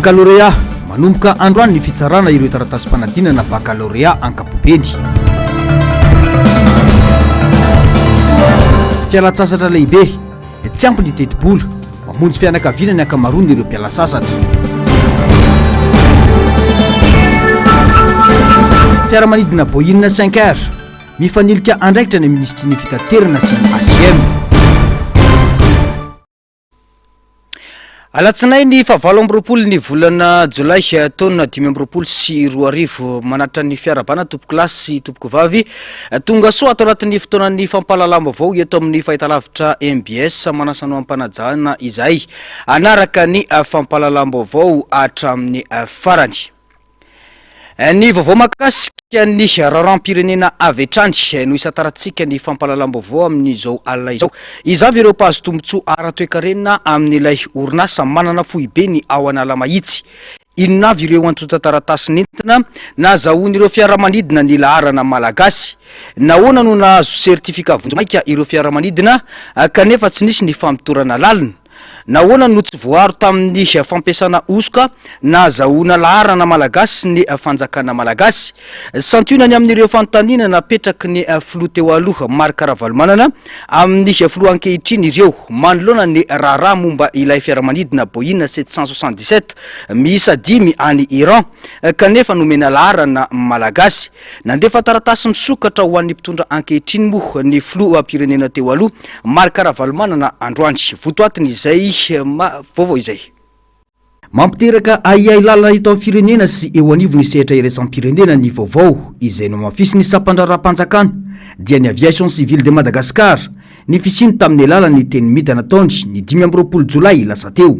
baccalauréat manomboka androany ny fitsarana ireo taratasy-panadinana baccalauréat ankapobeny. Fialatsasatra lehibe tsy ampy ny teti-bola mamonjy fianakaviana ny ankamaroany ireo mpiala sasatra. Fiaramanidina Boeing 5R mifanilika andraikitra ny ministry ny fitaterana sy ACM. Alatsinainy ny 7 ny volana Jolay taona 2024 manatra ny fiarabana tompoko lasy sy tompoko vavy tonga soa ato anatin'ny fotoanan'ny fampahalalam-baovao eto amin'ny fahitalavitra MBS manasano ampanajana izay anaraka ny fampahalalam-baovao hatramin'ny farany. Ny vaovao makasika ny raharam-pirenena avy hatrany no isataratsika ny fampahalalam-baovao amin'izao alina izao. Izavy ireo mpahazo tombotsoa ara-toekarena amin'ilay orinasa manana fohibe ny ao Analamahitsy. Inona avy ireo antota taratasy nentina nazahoan'ireo fiaramanidina ny laharana malagasy. Nahoana no nahazo sertifika vonjemaika ireo fiaramanidina kanefa tsy nisy ny fampitorana lalina. Nahoana no tsy voaro tamin'ny fampiasana osoka nazahoana laharana malagasy ny fanjakana malagasy. Santionany amin'ireo fanontaniana napetraky ny filoha teo aloha Marc Ravalomanana amin'ny filoha ankehitriny ireo manoloana ny raharaha momba ilay fiaramanidina Boeing 777 miisa 5 any Iran kanefa nomena laharana malagasy. Nandefa taratasy misokatra ho an'ny mpitondra ankehitriny moa ny filoha pirenena teo aloha Marc Ravalomanana androany. Votoatiny izay vaovao izay mampiteraka aiai lalina ito amin'ny firenena sy eo anivony sehatra iraisam-pirenena ny vaovao izay no mafisy ny sampandraram-panjakana dia ny aviation civile de Madagascar ny fisiny tamin'ny lalany teny mita nataony ny 15 Jolay lasa teo.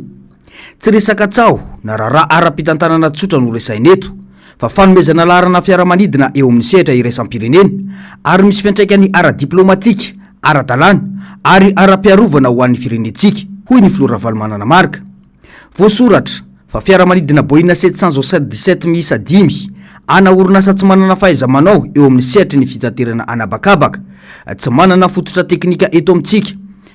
Tsy resaka tsao na raharaha ara-pitantanana tsotra no resainy eto fa fanomezana laharana fiaramanidina eo amin'ny sehatra iraisam-pirenena ary misy fiantraikany ara-diplomatika, ara-dalàna ary ara-piarovana ho an'ny firenentsika. Hoy ny filoha Ravalomanana marika. Voasoratra fa fiaramanidina Boeing 777 miisa 5 ana orinasa tsy manana fahaiza-manao eo amin'ny sehatry ny fitaterana anabakabaka, tsy manana fototra teknika eto amintsika,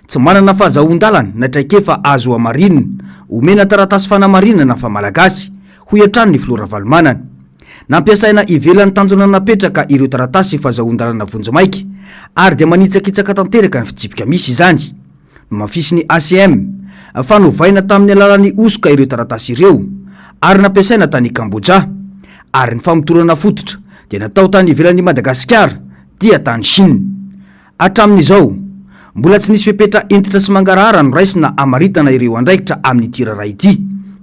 tsy manana fahazahoan-dalana na traikefa azo amarinina, omena taratasy fanamarinana fa malagasy. Hoy hatrany ny filoha Ravalomanana. Nampiasaina ivelan'ny tanjona napetraka ireo taratasy fahazahoan-dalana vonjemaika ary dia manitsakitsaka tanteraka ny fitsipika misy izany. Mafisy ny ACM fanovaina tamin'ny alalan'ny osoka ireo taratasy ireo ary nampiasaina tany Kambodja ary ny famotorana fototra dia natao tany ivelan'ny Madagasikara dia tany Chine. Hatramin'izao mbola tsy nisy fepetra entitra sy mangarahara no raisina amaritana ireo andraikitra amin'ny tirara ity.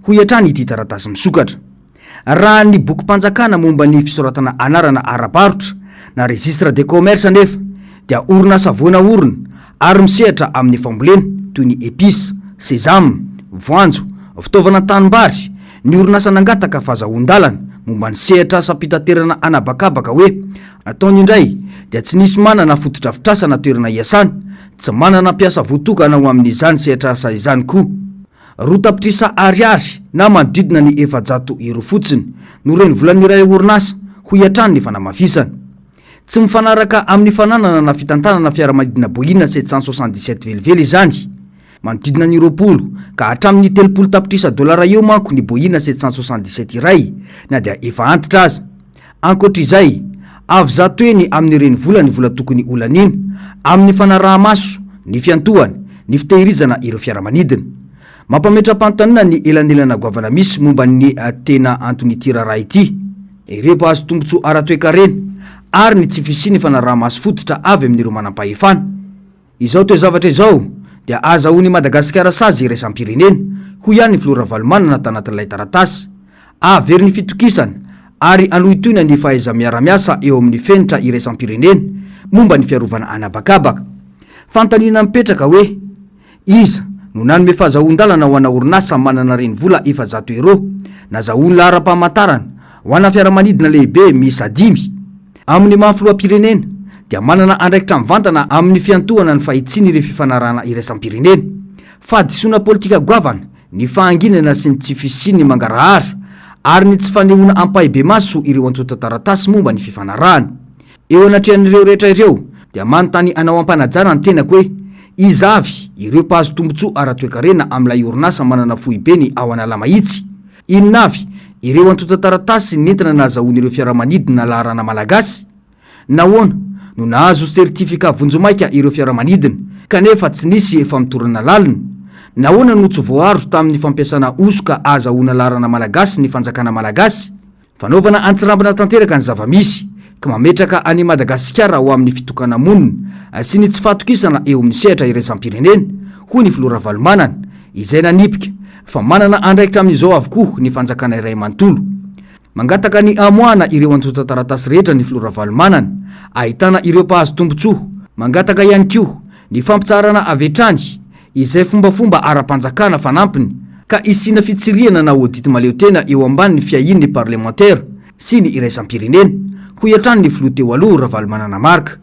Hoy hatrany ity taratasy misokatra. Raha ny bokim-panjakana momba ny fisoratana anarana ara-barotra na registre de commerce nefa dia orinasa voanaorina ary misehatra amin'ny fambolena toy ny épices, sésame, voanjo, fitaovana tanimbary. Ny orinasa nangataka fahazahoan-dalana momba ny sehatra asa-pitaterana anabakabaka hoe ataony indray dia tsy nisy manana fototra fitrasana toerana iasana, tsy manana mpiasa voatokana ho amin'izany sehatra asa izany koa. Rotapitrisa ariary na manodidina ny 700 euro fotsiny no reny volan'ny iray orinasa. Hoy hatrany ny fanamafisana. Tsy mifanaraka amin'ny fananana na fitantanana fiaramanidina Boeing 777 velively izany. Manodidina ny 20 ka hatramin'ny 30 tapitrisa dolara eo manko ny Boeing 777 iray na dia efa antitra aza. Ankoatra izay, avy zato eny amin'ny reny vola ny vola tokony olanina amin'ny fanaraha-maso, ny fiantohany, ny fitehirizana ireo fiaramanidina. Mampametra-panontaniana ny elanelana goavana misy momba ny tena antony tirara ity. Ireo mpahazo tombotsoa ara-toekarena ary ny tsy fisiny fanaraha-maso fototra avy amin'ireo manam-pahefana. Izao toy zavatra izao dia azahoany Madagasikara sazy iraisam-pirenena. Hoy ihany ny filoha Ravalomanana tanatin'ilay taratasy. Avery ny fitokisana ary anohitoina ny fahaiza miara-miasa eo amin'ny fenitra iraisam-pirenena momba ny fiarovana anabakabaka. Fantaniana mipetraka hoe iza no nanome fahazahoan-dalana ho ana orinasa manana reny vola 700 euro nazahoany lahara-pamantarana ho ana fiaramanidina lehibe miisa 5 amin'ny mahafiloam-pirenena dia manana andraikitra mivantana amin'ny fiantohana ny fahitsiny ireo fifanarahana iraisam-pirenena, fahadisoana politika goavana, ny fahanginana sy ny tsy fisiny mangarahara ary ny tsy fanehoana ampahibe maso ireo antota taratasy momba ny fifanarahana. Eo anatrehan'ireo rehetra ireo dia manontany anao ampanajana ny tenako hoe izavy ireo mpahazo tombotsoa ara-toekarena amin'ilay orinasa manana fohibe ny ao Analamahitsy Inavy ireo antota-taratasy nentina nazahoan'ireo fiaramanidina laharana malagasy. Nahoana no nahazo sertifika vonjomaika ireo fiaramanidina kanefa tsy nisy efa mitorana lalina. Nahoana no tsy voaro tamin'ny fampiasana osoka azahoana laharana malagasy ny fanjakana malagasy. Fanaovana antsirambina tanteraka ny zavamisy ka mametraka any Madagasikara ho amin'ny fitokana monina sy ny tsy fahatokisana eo amin'ny sehatra iraisam-pirenena, hoy ny Flora Valomanana izay nanipika fa manana andraikitra amin'izao avokoa ny fanjakana iray manontolo. Mangataka ny amoahana ireo antota-taratasy rehetra ny Flora Valomanana, ahitana ireo mpahazo tombotsoa. Mangataka ihany koa ny fampitsarana avetrany izay fombafomba ara-panjakana fanampiny ka isina fitsiriana na audit maleo tena eo ambanin'ny fiahin'ny parlementaire sy ny iraisam-pirenena, hoy hatrany ny filoha teo aloha Valomanana marika.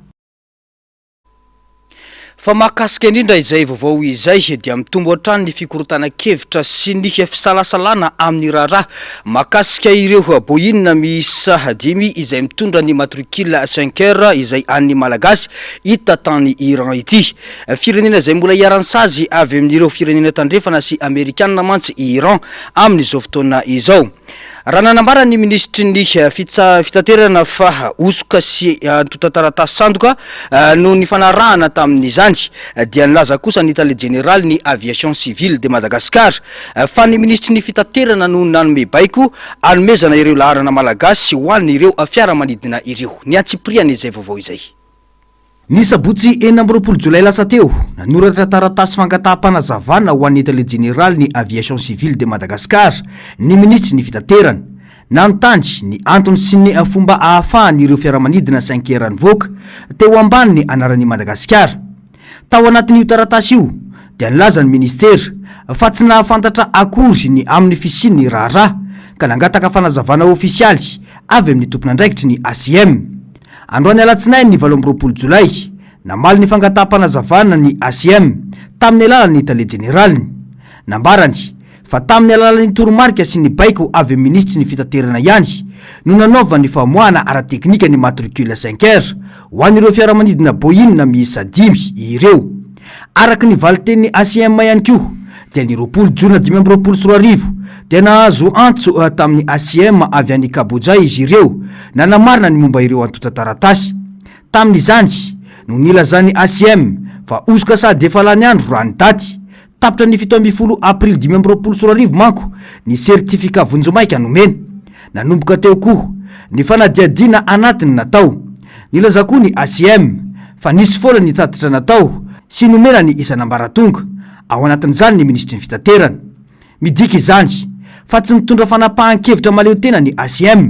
Fa mahakasika indrindra izay vaovao izay dia mitombo hatrany ny fikorotana-kevitra sy ny fisalasalana amin'ny raharaha mahakasika ireo boina miisa 5 izay mitondra ny matricule 5R izay an'ny malagasy hita tany Iran ity. Firenena izay mbola iaranssazy avy amin'ireo firenena tandrefana sy Amerikanina mantsy Iran amin'izao fotoana izao. Raha nanambara ny ministry ny fitaterana fa osoka sy antota-taratasy sandoka no ny fanarahana tamin'izany dia nilaza kosa ny tale général ny aviation civile de Madagascar fa ny ministry ny fitaterana no nanome baiko anomezana ireo laharana malagasy ho an'ireo fiaramanidina ireo. Ny antsipriany izay vaovao izay. Ny sabotsy 24 Jolay lasa teo nanoratra taratasy fangataham-panazavana ho an'ny tale général ny aviation civile de Madagascar ny ministry ny fitaterana nanontandry ny antony sy ny fomba ahafahan'ireo fiaramanidina 5R nivoaka teo ambany ny anaran'ny Madagasikara. Tao anatin'io taratasy io dia nilaza ny ministera fa tsy nahafantatra akory ny amin'ny fisin'ny raharaha ka nangataka fanazavana ofisialy avy amin'ny tompon'andraikitry ny ACM. Androany alatsinainy ny 24 Jolay namaly ny fangataham-panazavana ny ACM tamin'ny alalan'ny tale généraliny. Nambarany fa tamin'ny alalan'ny toromarika sy ny baiko avy amin'ny ministry ny fitaterana ihany no nanaova ny famoahana ara-teknika ny matricule 5R ho an'ireo fiaramanidina boina miisa 5 ireo. Araka ny valiten'ny ACM ihany koa dia ny 20 Jona 2024 dia nahazo antso tamin'ny ACM avy any Kaboja izy ireo nanamarina ny momba ireo antota-taratasy. Tamin'izany no nilazany ACM fa osoka sady efa lany andro raha ny daty tapitra ny 17 Aprily 2024 manko ny sertifika vonjomaika nomena. Nanomboka teo koa ny fanadiadiana anatiny natao. Nilaza koa ny ACM fa nisy foana ny tatitra natao sy nomena ny isan'ambaratonga ao anatin'izany ny ministry ny fitaterana. Midika izany fa tsy nitondra fanapahan-kevitra maleo tena ny ACM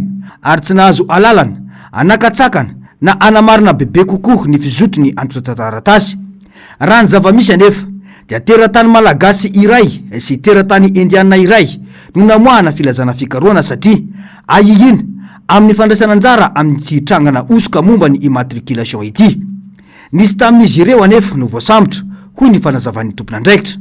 ary tsy nahazo alalana anakatsakana na anamarina bebe kokoa ny fizotry ny antota-taratasy. Raha ny zavamisy anefa dia teratany malagasy iray sy teratany indiana iray no namoahana filazana fikarohana satria ahihina amin'ny fandraisana anjara amin'ny trangana osoka momba ny immatriculation ity. Nisy tamin'izy ireo anefa no voasambotra hoy ny fanazavan'ny tompon'andraikitra.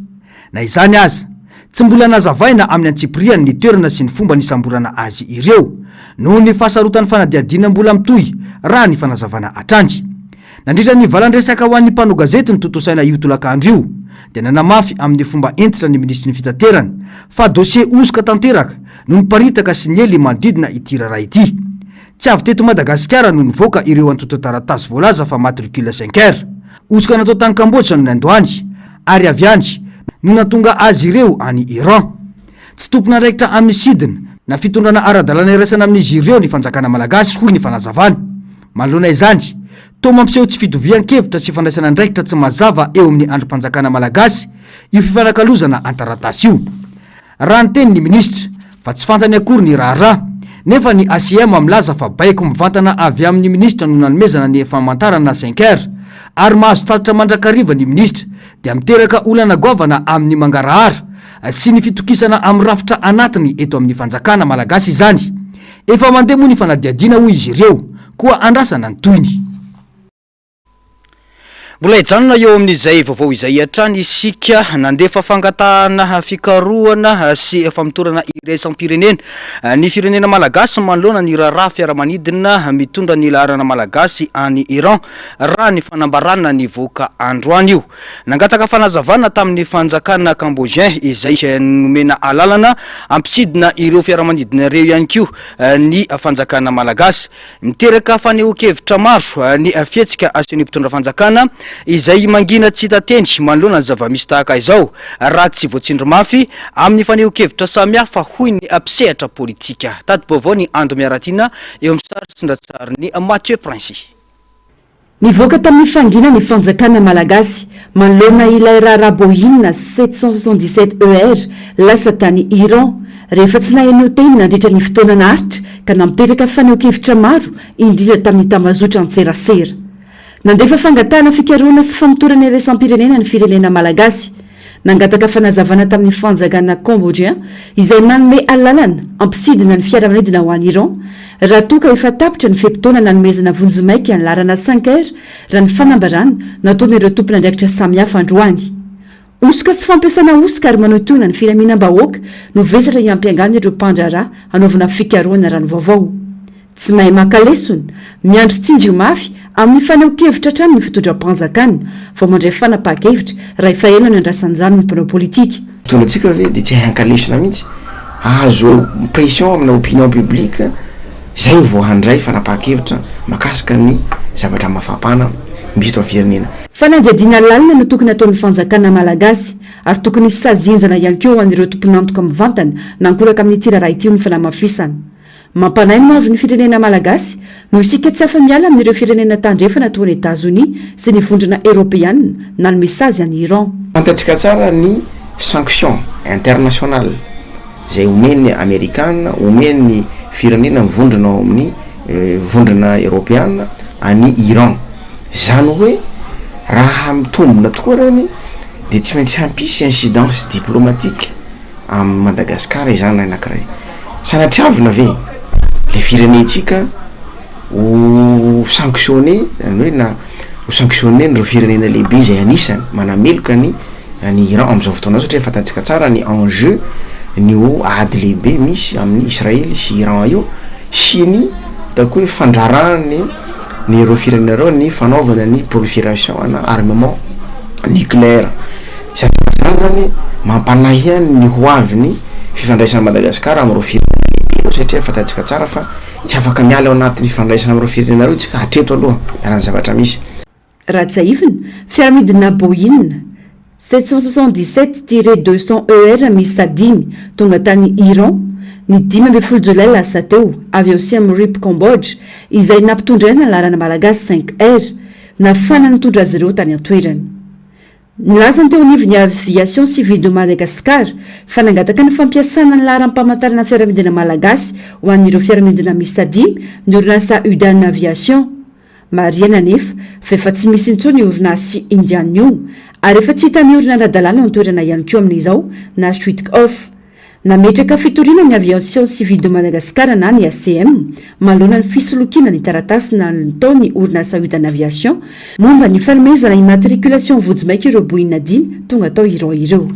Na izany aza tsy mbola nazavaina amin'ny antsipriany ny toerana sy ny fomba nisamborana azy ireo noho ny fahasarotan'ny fanadiadiana mbola mitohy raha ny fanazavana atrandy. Nandritra ny valandresaka ho an'ny mpano gazety ny totosaina io tolakandro io dia nanamafy amin'ny fomba entitra ny ministry ny fitaterana fa dossier osoka tanteraka no niparitaka sy ny ely manodidina ity raharaha ity. Tsy avy teto Madagasikara no nivoaka ireo antota-taratasy voalaza fa matricule 5R. Osoka natao tany Kamboja no nandoany ary avy any no natonga azy ireo any Iran. Tsy tompon'andraikitra amin'ny sidina na fitondrana ara-dalàna iraisana amin'izy ireo ny fanjakana malagasy hoy ny fanazavana. Manoloana izany toa mampiseho tsy fidovian-kevitra sy fandraisana andraikitra tsy mazava eo amin'ny androm-panjakana malagasy io fifanakalozana antaratasy io. Raha nyteny ny ministra fa tsy fantany akory ny raharaha nefa ny ACM milaza fa baiko mivantana avy amin'ny ministra no nanomezana ny famantarana 5R ary mahazo tatitra mandrakariva ny ministra dia miteraka olana goavana amin'ny mangarahara sy ny fitokisana amin'ny rafitra anatiny eto amin'ny fanjakana malagasy izany. Efa mandeha moa ny fanadiadiana hoy izy ireo koa andrasana ny toyny. Mbola ijanona eo amin'izay vaovao izay hatrany isika nandefa fangatahana fikarohana sy famotorana iraisam-pirenena ny firenena malagasy manoloana ny raharaha fiaramanidina mitondra ny laharana malagasy any Iran raha ny fanambarana ny voaka androany io. Nangataka fanazavana tamin'ny fanjakana Cambodgien izay nomena alalana ampisidina ireo fiaramanidina ireo ihany koa ny fanjakana malagasy. Miteraka fanehoan-kevitra maro ny fihetsika aseho ny mpitondra fanjakana izay mangina tsy tatendry manoloana ny zava-misy tahaka izao raha tsy voatsindry mafy amin'ny fanehoan-kevitra samihafa hoy ny mpisehatra politika. Tady baovao ny Ando Miaratina eo amin'ny sary tsindratsary ny Mathieu Prince. Nivoaka tamin'ny fangina ny fanjakana malagasy manoloana ilay rarabohina 777 ER lasa tany Iran rehefa tsy nahenao teny nandritra ny fotoana naritra ka namiteraka fanehoan-kevitra maro indrindra tamin'ny tambazotra antserasera. Nandefa fangatahana fikarohana sy famotorana iraisam-pirenena ny firenena malagasy. Nangataka fanazavana tamin'ny fanjakana Cambodgien izay manome alalana ampisidina ny fiaramanidina ho an'ny Iran raha toka efa tapitra ny fepitona nanomezana vonjimaiky any larana 5 raha ny fanambarana nataon'ireo tompona andraikitra samihafa androany. Osika sy fampiasana osika ary manotoana ny filaminam-bahoaka no vesatra hiampiangana ireo mpandraharaha hanaovana fikarohana rano vaovao. Tsy mahay maka lesona miandry tsinjo mafy amin'ny fanehoan-kevitra hatrany ny fitondram-panjakana vao mandray fanapahan-kevitra raha efa ela ny andrasan'izany ny mpanao politika. Tongatsika ve dia tsy hankalesona mihitsy azo pression amina opinion publique zay vao handray fanapahan-kevitra makasika ny zavatra mafapana misy to firenena. Fanadihadiana lalina no tokony ataon'ny fanjakana malagasy ary tokony sazienjana ihany koa ho an'ireo tomponantoka mivantana nankoraka amin'ny tiraraha ity ny fanamafisana. Mampanainy mavy ny firenena malagasy no isika tsy afa-miala amin'ireo firenena tandrefana toy ny États-Unis sy ny vondrona Européenne na ny mesazy any Iran. Fantatsika tsara ny sanction internationale zay omeny Amerikana, omeny firenena mivondrona ao amin'ny vondrona Européenne any Iran. Zany hoe raha mitombona tokoa reny dia tsy maintsy hampisy incidence diplomatique amin'ny Madagasikara izany anankiray. Sanatriavina ve le firenetsika ho sanctionné hoe na ho sanctionné ny firenena lehibe izay anisany manameloka ny Iran amin'izao fotoana satria fantatsika tsara ny enjeu ny ho ady lehibe misy amin'ny Israely sy Iran io sy ny tako hoe fandrarahany ny ireo firenena ireo ny fanaovana ny prolifération ana armement nucléaire. Zany mampanahy ny ho avy ny fifandraisana Madagasikara amin'ireo firenena satria fantatsika tsara fa tsy afaka miala ao anatin'ny fifandraisana amin'ireo firenena ireo tsika hatreto aloha miarana zavatra misy. Raha tsaivina fiaramanidina Boeing 777-200 ER misy dimy tonga tany Iran ny 15 Jolay lasa teo avy ao Siem Reap Cambodge izay nampitondraina ny larana malagasy 5R nafana nitondra azy ireo tany an-toerany. Nilazany teo anivony aviation civile de Madagascar fa nangataka ny fampiasana ny laharam-pamantarana fiaramanidina malagasy ho an'ireo fiaramanidina misy dimy ny orinasa Udan Aviation. Mariana nefa fa efa tsy misy intsony orinasy indiana io ary efa tsy hitany orina ara-dalàna ny toerana ihany koa amin'izao na Schweitkhof. Nametraka fitoriana ny aviation civile de Madagascar na ny ACM manoloana ny fisolokiana ny taratasy na natao ny orinasa Udan Aviation momba ny fanomezana immatriculation vojimaika ireo Boeing 10 tonga tao Iran ireo.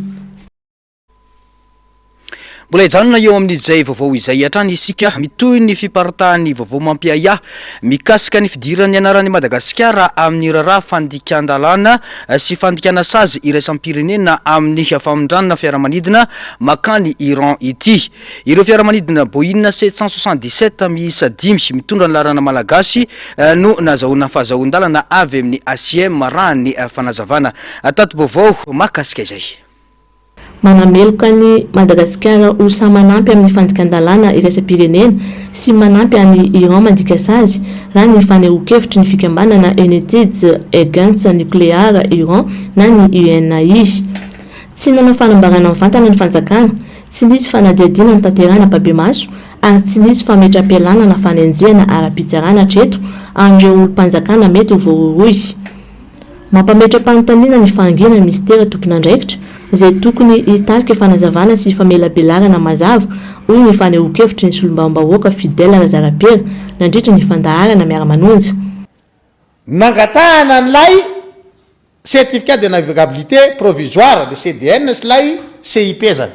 Mbola ijanona eo amin'izay vaovao izay hatrany isika mitoy ny fiparitahan'ny vaovao mampiaya mikasika ny fidiran'ny anaran'ny Madagasikara amin'ny raharaha fandikan-dalàna sy fandikana sazy iraisam-pirenena amin'ny famondranana fiaramanidina makany Iran ity. Ireo fiaramanidina Boeing 777 miisa 5 mitondra ny laharana malagasy no nazahoana fahazahoan-dalana avy amin'ny ACM raha ny fanazavana. Tato baovao makasika izay. Manameloka ny Madagasikara ho samanampy amin'ny fandikan-dalàna iraisam-pirenena sy manampy any Iran mandika sazy raha ny fanehoan-kevitry ny fikambanana United Against Nuclear Iran na ny UNAI. Tsy nanao fanambarana mivantana ny fanjakana, tsy nisy fanadihadiana ny tanterana Babemaso ary tsy nisy fametra-pialana na fanenjehana ara-pitsarana hatreto an'ireo olo-mpanjakana mety ho voaroy. Mampametra-panontaniana ny fangina ny mistera tokony andraikitra izay tokony hitarika fanazavana sy famelabelarana mazava hoy ny fanehoan-kevitry ny solombam-bahoaka Fidèle Razarapiera nandritra ny fandaharana miara-manonja. Mangatahana ny lay certificat de navigabilité provisoire le CDN slay CIP zany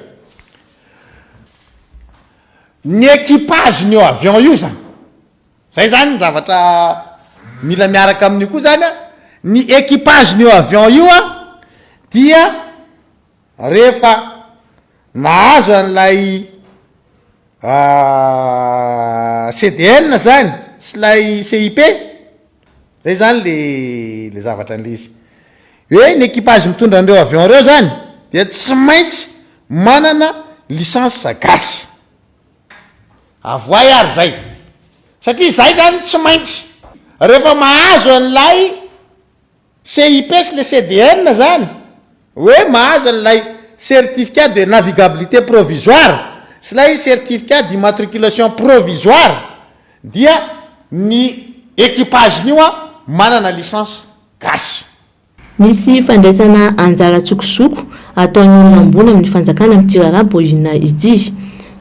ny équipage ny avion io zany zay zany ny zavatra mila miaraka amin'io koa zany ny équipage ny avion io dia rehefa nahazo an'lay CDN zany slay CIP zay zany le zavatra an'le izy hoe ny équipage mitondra an'ireo avion reo zany dia tsy maintsy manana licence gasy avoay ary zay satria zay zany tsy maintsy rehefa mahazo an'lay CIP sy le CDN zany hoe mahazo an'lay certificat de navigabilité provisoire sy lay certificat d'immatriculation provisoire dia ny équipage nio manana licence gasy. Misy fandraisana anjara tsokosoko ataon'ny olona ambony amin'ny fanjakana amin'ity raharaha boina ity.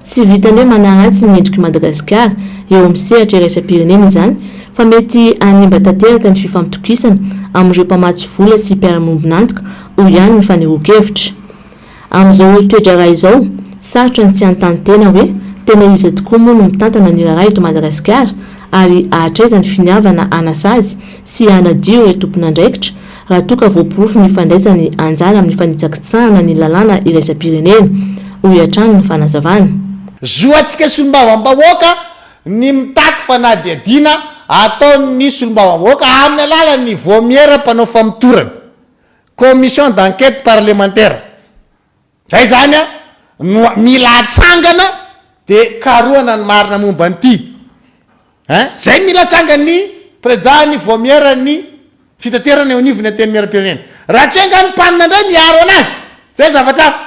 Tsy vitany hoe manaratsy ny endriky Madagasikara eo amin'ny sehatra iraisam-pirenena izany fa mety hanimba tanteraka ny fifampitokisana amin'ireo mpamatsy vola sy mpiara-miombonantoka ho ihany ny fanehoan-kevitra. Amin'izao toedraraha izao sarotra ny tsy anontany tena hoe tena iza tokoa moa no mitantana ny raharaha eto Madagasikara ary ahatraiza ny finiavana anasazy sy anadio ireo tompon'andraikitra raha toa ka voaporofo ny fandraisany anjara amin'ny fanitsakitsahana ny lalàna iraisam-pirenena ho iatrano ny fanazavana. Zoatsika solombavam-bahoaka ny mitaky fanadihadina ataon'ny solombavam-bahoaka amin'ny alalan'ny vomiera mpanao famitorana commission d'enquête parlementaire zay zany no mila atsangana de karoana ny marina momba an'ity zay mila atsangany président ny vomiera ny fitaterana eo anivony ateny miaram-pirenena raha tsenga ny mpanina indray miaro anazy zay zavatra hafa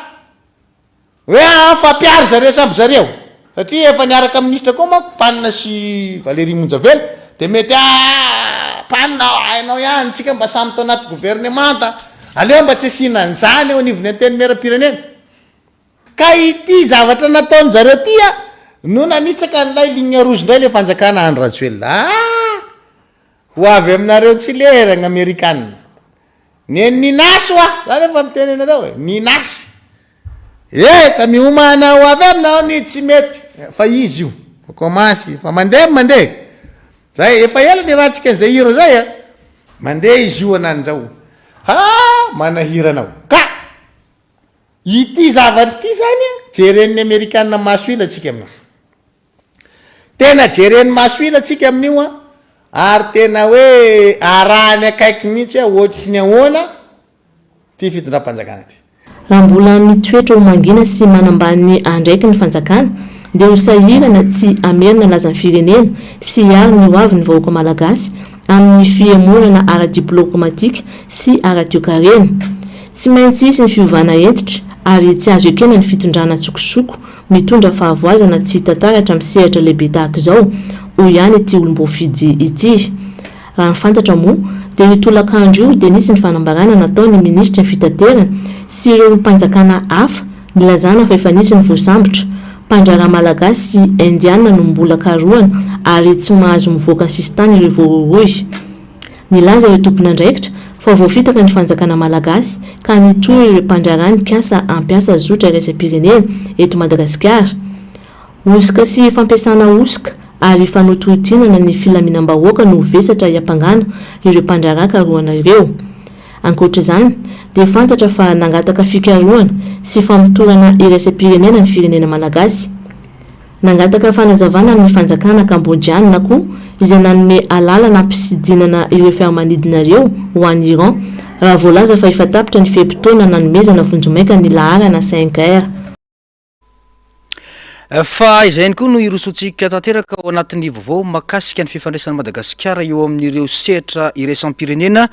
hoe fampiaro zareo samby zareo satria efa niaraka amin'ny ministre koa manko mpanina sy Valérie Monjavelo de mety mpanina hainao ihany tsika mba samy tao anaty gouvernementa aleo mba tsy asina an'izany eo anivony ateny miaram-pirenena ka ity zavatra nataony zareo tya no nanitsaka n'lay ligne rouge indray le fanjakana Andry Rajoelina ho avy aminareo tsy leragna amerikanina ninasy oa zany efa miteny anareo hoe ninasy ka miomana ho avy aminao ny tsy mety fa izy io fa komansy fa mandeha zay efa ela ny rahantsika an'izay hira zay mandeha izy io anan'izao manahiranao ka ity zavatra ity zany jeren'ny amerikanina masoila atsika aminio tena jeren'ny masoila atsika amin'io ary tena hoe arahany akaiky mihitsy ohatry ny ahoana ty fitondram-panjakana ty. Raha mbola mitoetra ho mangina sy manambany andraiky ny fanjakana dia ho sahirana tsy amerina laza ny firenena sy hiaro ny hoavy ny vahoaka malagasy amin'ny fiemorana ara-diplomatika sy ara-toe-karena. Tsy maintsy isy ny fiovana entitra ary tsy azo ekena ny fitondrana tsokosoko mitondra fahavoazana tsy tantaratra amin'ny sehatra lehibe tahaka izao ho ihany ity olom-boafidy ity. Raha ny fantatra moa dia io tolakandro io dia nisy ny fanambarana nataony ministra ny fitaterana sy ireo mpanjakana hafa nilazana fa efa nisy ny voasambotra mpandraraha malagasy sy indiana no mbola karoana ary tsy mahazo mivoaka ny sistany ireo voaroroy. Nilaza ireo tompon'andraikitra fa voafitaka ny fanjakana malagasy ka nitory ireo mpandraraha nikasa ampiasa zotra iraisam-pirenena eto Madagasikara. Osika sy fampiasana osika ary fanotoritinana ny filaminam-bahoaka no vesatra hiampangana ireo mpandraraha karoana ireo. Ankoatra izany dia fantatra fa nangataka fikaroana sy famotorana iraisam-pirenena ny firenena malagasy. Nangataka fanazavana amin'ny fanjakana Kambodjiana koa izay nanome alalana ampisidinana ireo fiaramanidina ireo ho an'ny Iran raha voalaza fa efa tapitra ny fehim-potoana nanomezana vonjomaika ny laharana 5R. Fa izay ihany koa no irosotsika tanteraka ao anatin'ny vaovao makasika ny fifandraisan'i Madagasikara eo amin'ireo sehatra iraisam-pirenena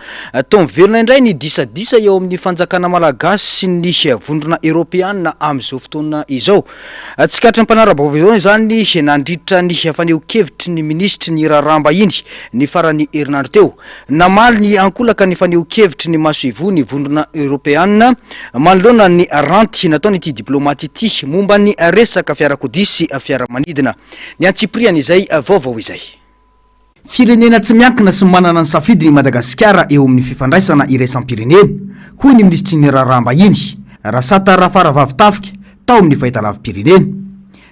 tao miverina indray ny disadisa eo amin'ny fanjakana malagasy sy ny vondrona eropeana amin'izao fotoana izao. Tsikatra ny mpanara-baovao izany nandritra ny faneho-kevitry ny ministry ny raharaham-bahiny ny farany herinandro teo. Namaly ny ankolaka ny faneho-kevitry ny masoivo ny vondrona eropeana manoloana ny ranty nataony ity diplomaty ity momba ny resaka fiarakodia sy fiaramanidina. Ny antsipriany izay vaovao izay. firenena tsy miankina sy manana ny safidy ny Madagasikara eo amin'ny fifandraisana iraisam-pirenena hoy ny ministry ny raharaham-bahiny Rasata Rafarahavavitafika tao amin'ny fahitalavim-pirenena.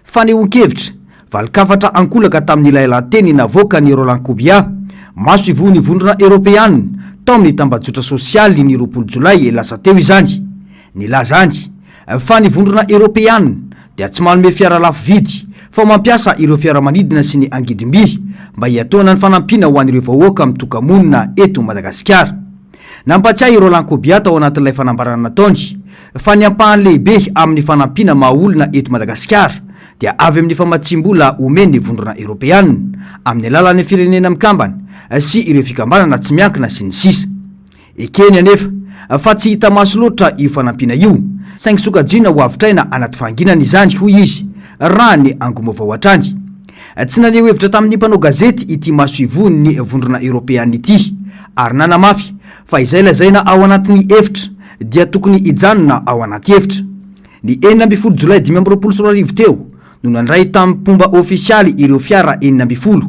Fanehoan-kevitra valikafatra ankolaka tamin'ny lailateny navoaka ny Roland Kobia maso ivony vondrona Europeana tao amin'ny tambajotra sosialy ny 20 Jolay lasa teo izany. Nilazany fa ny vondrona Europeana dia tsy manome fiara lafo vidy fa mampiasa ireo fiaramanidina sy ny angidimby mba hiatoana ny fanampina ho an'ireo vahoaka amin'ny tokamonina eto Madagasikara. Nampatsiahy Roland Kobia tao anatin'ilay fanambarana nataony fa ny ampahany lehibe amin'ny fanampina mahaolona eto Madagasikara dia avy amin'ny famatsimbola omeny vondrona Europeana amin'ny alalan'ny firenena mikambana sy ireo fikambanana tsy miankina sy ny sisa. Ekeny anefa fa tsy hita maso loatra io fanampina io saingy sokajiana ho avitraina anaty fanginana izany hoy izy raha ny angomavao hatrany. Tsy naneho hevitra tamin'ny mpanao gazety ity maso ivony ny vondrona Europeana ity ary nanamafy fa izay lazaina ao anatin'ny efitra dia tokony hijanona ao anaty efitra. Ny 12 Jolay 2024 teo no nandray tamin'ny pomba ofisialy ireo fiara 12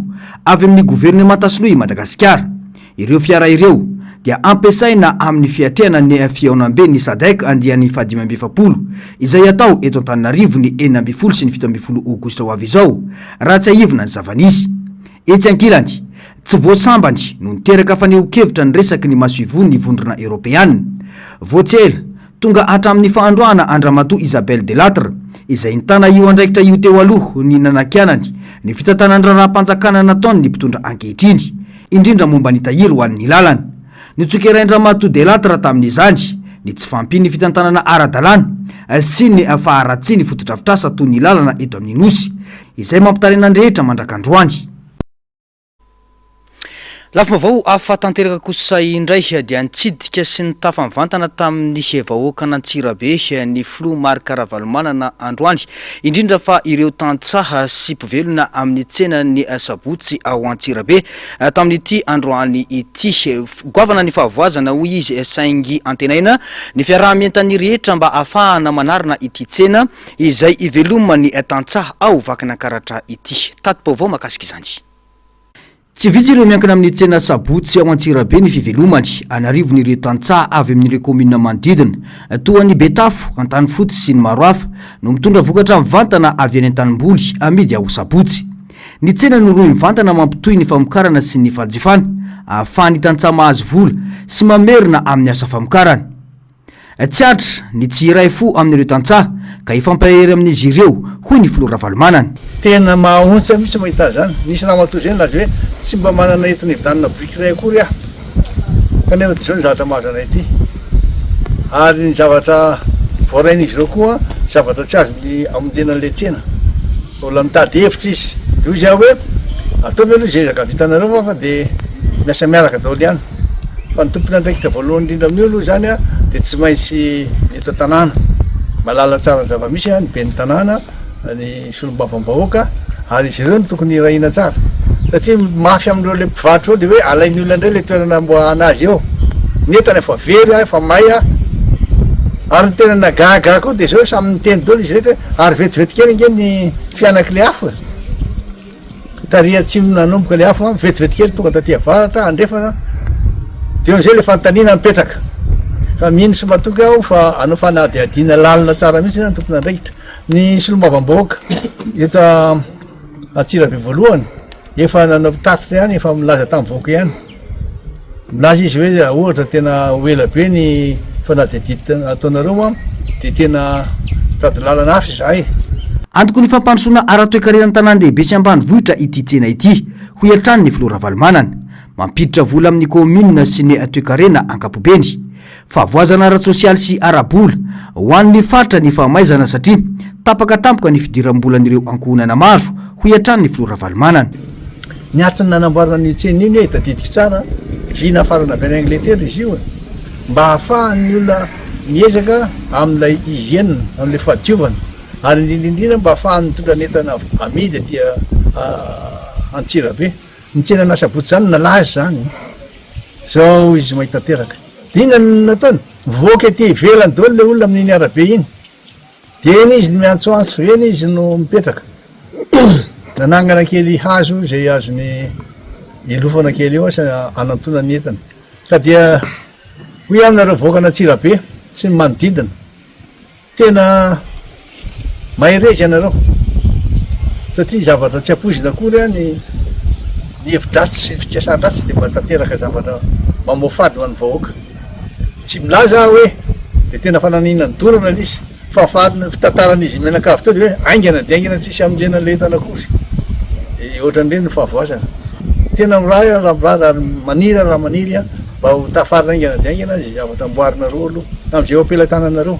avy amin'ny gouvernement Sinoa Madagasikara. Ireo fiara ireo dia ampiasaina amin'ny fiatrehana ny fiaonambe ny SADC andian'ny 2020 izay atao eto Antananarivo ny 12 sy ny 17 Aogositra ho avy izao raha tsy ahivina ny zavanisy. Etsy ankilany tsy voasambany no niteraka fanehoan-kevitra ny resaky ny maso ivony ny vondrona Europeana. Voatsela tonga hatramin'ny fahandroana Andramatoa Isabelle Delattre izay nitana io andraikitra io teo aloha ny nanakianany ny fitantanandraraha-panjakana nataony ny mpitondra ankehitriny indrindra momba ny tahiry ho an'ny lalana. Nitsokera Andramatoa Delattre tamin'izany ny tsy fampiny fitantanana ara-dalàna sy ny faharatsy ny fotodrafitrasa toy ny lalana eto amin'ny nosy izay mampitarena andrehitra mandrakandroany. Lafo vao afatanteraka kosa indray dia nitsidika sy ny tafamivantana tamin'ny vahoaka n'Antsirabe ny Flo Marc Ravalomanana androany indrindra fa ireo tantsaha sy mpivelona amin'ny tsena ny Sabotsy ao Antsirabe tamin'ity androany ity. Goavana ny fahavoazana hoy izy saingy antenaina ny fiaraha-mientany rehetra mba afahana manarina ity tsena izay iveloma ny tantsaha ao vakana karatra ity. Tato-baovao makasika izany. Tsy vitsy ireo miankina amin'ny tsena Sabotsy ao Antsirabe ny fivelomany anarivony ireo tantsaha avy amin'ireo komina manodidina toa ny Betafo, Antanifoty sy ny maro hafa no mitondra vokatra mivantana avy any Antanimboly amidy ao Sabotsy. Ny tsena no roy mivantana mampitohy ny famokarana sy ny fanjifana ahafahan'ny tantsaha mahazo vola sy mamerina amin'ny asa famokarana. Tsy atra ny tsy iray fo amin'ireo tantsaha ka ifampahery amin'izy ireo hoy ny Flo Ravalomanana. Tena mahontsa mihitsy mahita zany. Nisy ramatoa zay lazy hoe tsy mba manana entiny hividanana briky iray akory aho kanefa dia zao ny zavatra mahazo anay ity. Ary ny zavatra voarain'izy ireo koa zavatra tsy azo amonjena an'ilay tsena. Mbola mitady hevitra izy. Dia izy aho hoe ataovy aloha izay zaka vitanareo fa dia miasa miaraka daholo ihany. Fa ny tompona andraikitra voalohany indrindra amin'io aloha zany dia tsy maintsy eto an-tanàna malala tsara ny zava-misy ny ben'ny tanàna ny solombavam-bahoaka ary izy ireo no tokony rahina tsara satria mafy amin'ireo le mpivarotra eo dia hoe alain'ny olona indray le toerana mboana azy eo netany efa very efa may ary ny tena nagaga koa dia zao samy niteny daholo izy rehetra ary vetivety kely nge ny fianaky le afo taria tsy nanomboka le afo vetivety kely tonga taty avaratra andrefana dia am'izay le fanontaniana mipetraka ka mino sy matoky aho fa anao fanadiadina lalina tsara mihitsy zany tompona andraikitra. Ny solombavam-bahoaka eto Antsirabe voalohany efa nanao tatitra ihany efa milaza tamin'ny vahoaka ihany milaza izy hoe ohatra tena ho ela be ny fanadiadina ataonareo dia tena tady lalana hafa izahay. Antoko ny fampandrosoana ara-toekarenan'ny tanàn-dehibe sy ambanivohitra ity tsena ity hoy hatrany ny Flo Ravalomanana mampiditra vola amin'ny komina sy ny toekarena ankapobeny. Fahavoazana ara-tsosialy sy arabola ho an'ny faritra ny fahamaizana satria tapaka tampoka ny fidiram-bolan'ireo ankohonana maro hoy hatrany ny Flo Ravalomanana. Ny antony nanamboarana ny tsena iny hoe tadidiky tsara vina farana avy any Angleterre izy io mba hahafahan'ny olona miezaka amin'ilay hygiène amin'ilay fahadiovana ary indrindrindrindra mba hahafahan'ny mitondra entana amidy aty Antsirabe. Ny tsena na Sabotsy zany nalaza zany zao izy mahita teraka. Inona nataony mivoaka ety ivelany daholo le olona amin'iny arabe iny dia eny izy no miantsoantso eny izy no mipetraka nanangana kely hazo izay azony ilofana kely eo asa anantona ny entana ka dia hoy aminareo voakana Tsirabe sy ny manodidina tena mahirezy ianareo satria zavatra tsy apoizina akory a ny hevidratsy sy ny fikasàn-dratsy dia mba tanteraka zavatra mamoafady ho an'ny vahoaka tsy milaza hoe dia tena fananina ny dorana izy fitantaran'izy menakavy teo dia hoe aingana dia aingana tsisy amin'ireny an'ilay entana akory ohatran'ireny ny fahavoazana tena raha maniry a mba ho tafarina aingana dia aingana zay zavatra amboarinareo aloha amin'izay ampelantananareo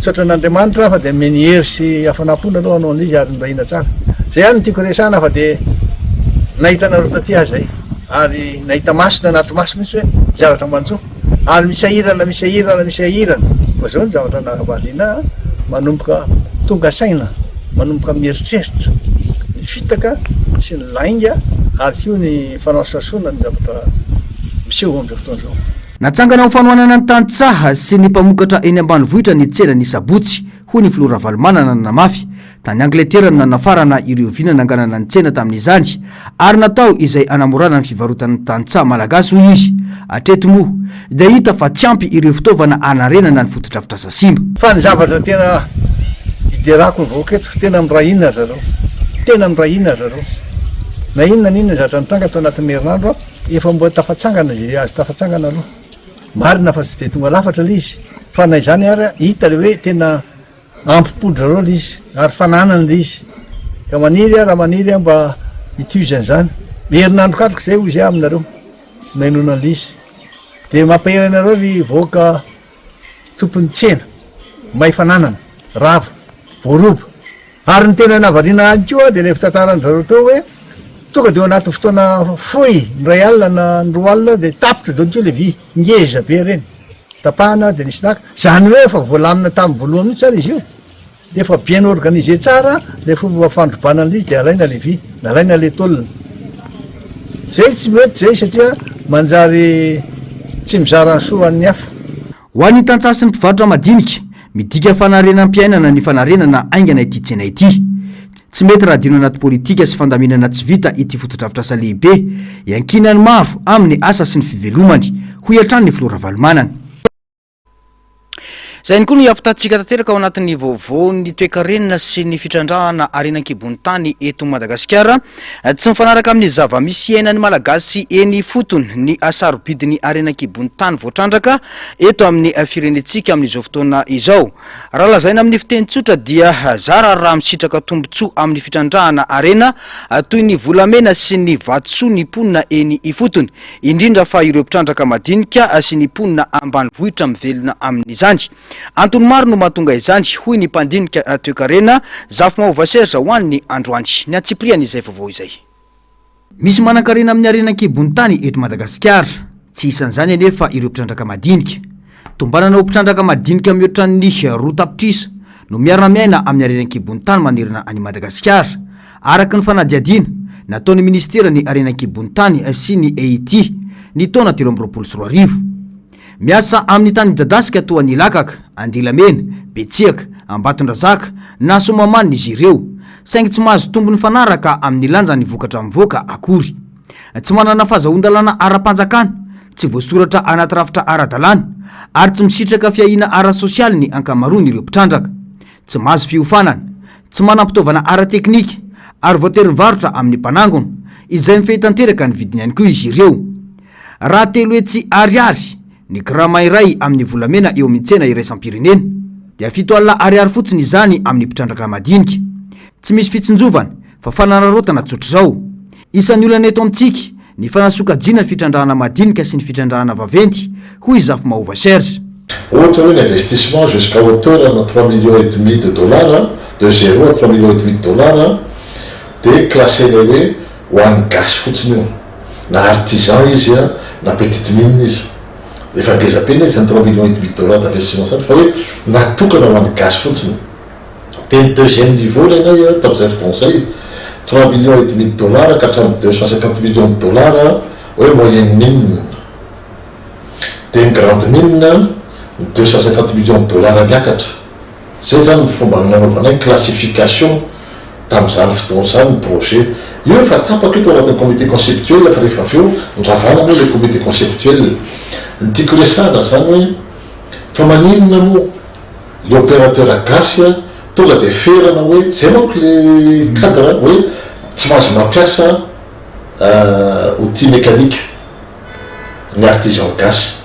sotra n'Andriamanitra fa dia meny hery sy hafanam-ponareo hanao an'izy ary nirahina tsara zay ihany no tiako resahana fa dia nahitanareo taty azy zay ary nahita masina anaty maso mihitsy hoe zavatra manjo ary misahirana fa zao ny zavatra nahavaliana manomboka tonga saina manomboka mieritreritra ny fitaka sy ny lainga ary koa ny fanao sasona ny zavatra miseho amin'izao fotoana zao. Natsangana ho fanohanana ny tantsaha sy ny mpamokatra eny ambanivohitra ny tsena ny sabotsy hoy ny Flora Valomanana namafy tany Angleterre nafarana ireo vina nanganana ny tsena tamin'izany ary natao izay anamorana ny fivarotana ny tantsaha malagasy hoy izy atreto moa dia hita fa tsy ampy ireo fitaovana anarenana ny fotodrafitrasa simba fa ny zavatra tena iderako ny vahoaka eto tena mirahinina zareo na inona n'inona zavatra nitanga atao anatin'ny herinandro efa mbo tafatsangana zay azo tafatsangana aloha marina fa tsy de tonga lafatra le izy fa na izany ary hita le hoe tena ampipodra reo le izy ary fananana le izy ka raha maniry mba hituzany zany herinandro katroko zay hoy zay aminareo nainona le izy de mampaheranareo ry voaka tompony tsena may fananana rava voaroba ary ny tena navarina any koa de le fitantarany zareo teo hoe tonga de anaty fotoana foy ray alina na roa alina de tapitra dao keo le vy ngeza be reny tapahana de nisy naka zany hoe efa voalamina tamin'ny voalohany mihitsy tsara izy io de efa bien organisé tsara le fomba fandrobanana izy de alaina le vy nalaina le tolona zay tsy mety zay satria manjary tsy mizara ny soa an'ny hafa ho an'ny tantsaha sy ny mpivarotra madinika midika fanarenana mpiainana ny fanarenana aingana ity tsena ity tsy mety raha dino anaty politika sy fandaminana tsy vita ity fotodrafitrasa lehibe iankinany maro amin'ny asa sy ny fivelomany ho iantrany ny Flora Valomanana. Zay ny koa ny ampitatsika tanteraka ao anatin'ny vaovao ny toe-karenina sy ny fitrandrahana arenan-kibon'ny tany eto Madagasikara tsy mifanaraka amin'ny zava-misy iainan'ny malagasy eny fotony ny asarobidiny arenan-kibon'ny tany voatrandraka eto amin'ny firenetsika amin'izao fotoana izao raha lazaina amin'ny fiteny tsotra dia zara raha misitraka tombotsoa amin'ny fitrandrahana arena toy ny volamena sy ny vatsoa ny ponina eny ifotony indrindra fa ireo mpitrandraka madinika sy ny ponina ambanivohitra mivelona amin'izany. Antony maro no mahatonga izany hoy ny mpandinika toe-karena Zafy Mahova Serge ho an'ny androany ny atsipriany izay vaovao izay. Misy manan-karena amin'ny arenan-kibon'ny tany eto Madagasikara tsy isan'izany anefa ireo mpitrandraka madinika tombanana ho mpitrandraka madinika mihoatra ny roa tapitrisa no miara-miaina amin'ny arenan-kibon'ny tany manerana any Madagasikara araka ny fanadiadiana nataon'ny ministera ny arenan-kibon'ny tany sy ny EIT ny taona 2024. Miasa amin'ny tany midadasika toa ny Lakaka, Andilamena, Betsiaka, Ambatondrazaka na Somamanina izy ireo saingy tsy mahazo tombony fanaraka amin'ny lanjany vokatra mivoaka akory. Tsy manana fahazahoan-dalàna ara-panjakana, tsy voasoratra anaty rafitra ara-dalàna ary tsy misitraka fiahina ara-sosialy ny ankamaroany ireo mpitrandraka. Tsy mahazo fiofanana, tsy manam-pitaovana ara-teknika ary voatery mivarotra amin'ny mpanangona izay mifehitanteraka ny vidiny ihany koa izy ireo. Raha telo hetsy ariary ny grama iray amin'ny volamena eo amin'ny tsena iraisam-pirenena dia 7 alina ariary fotsiny izany amin'ny mpitrandraka madinika. Tsy misy fitsinjovana fa fanararotana tsotra zao. Isan'ny olana eto amintsika ny fanasokajiana ny fitrandrahana madinika sy ny fitrandrahana vaventy hoy Zafy Mahova Serge. Ohatra hoe l'investissement jusqu'à hauteur de 3,5 millions de dollars, de 0 à 3,5 millions de dollars, de classé hoe ho an'ny gasy fotsiny io na artisan izy na petite mine izy efa ngezapena izy 3,5 millions de dollars d'investissement zany fa hoe natokana ho an'ny gasy fotsiny. De ny deuxième niveau lenay tamin'izay fotoana zay 3,5 millions de dollars ka hatramin'ny 250 millions de dollars hoe moyenne mine. De ny grande mine 250 millions de dollars miakatra. Zay zany fomba nanaovanay classification tamin'izany fotoana zany projet io efa tapaka io tao anatin'ny comité conceptuel fa rehefa avy eo nravana moa le comité conceptuel ny tiako resana zany hoe fa maninona moa le opérateur agasy a tonga de ferana hoe zay manko le cadre hoe tsy mahazo mampiasa outil mécanique ny artisan gasy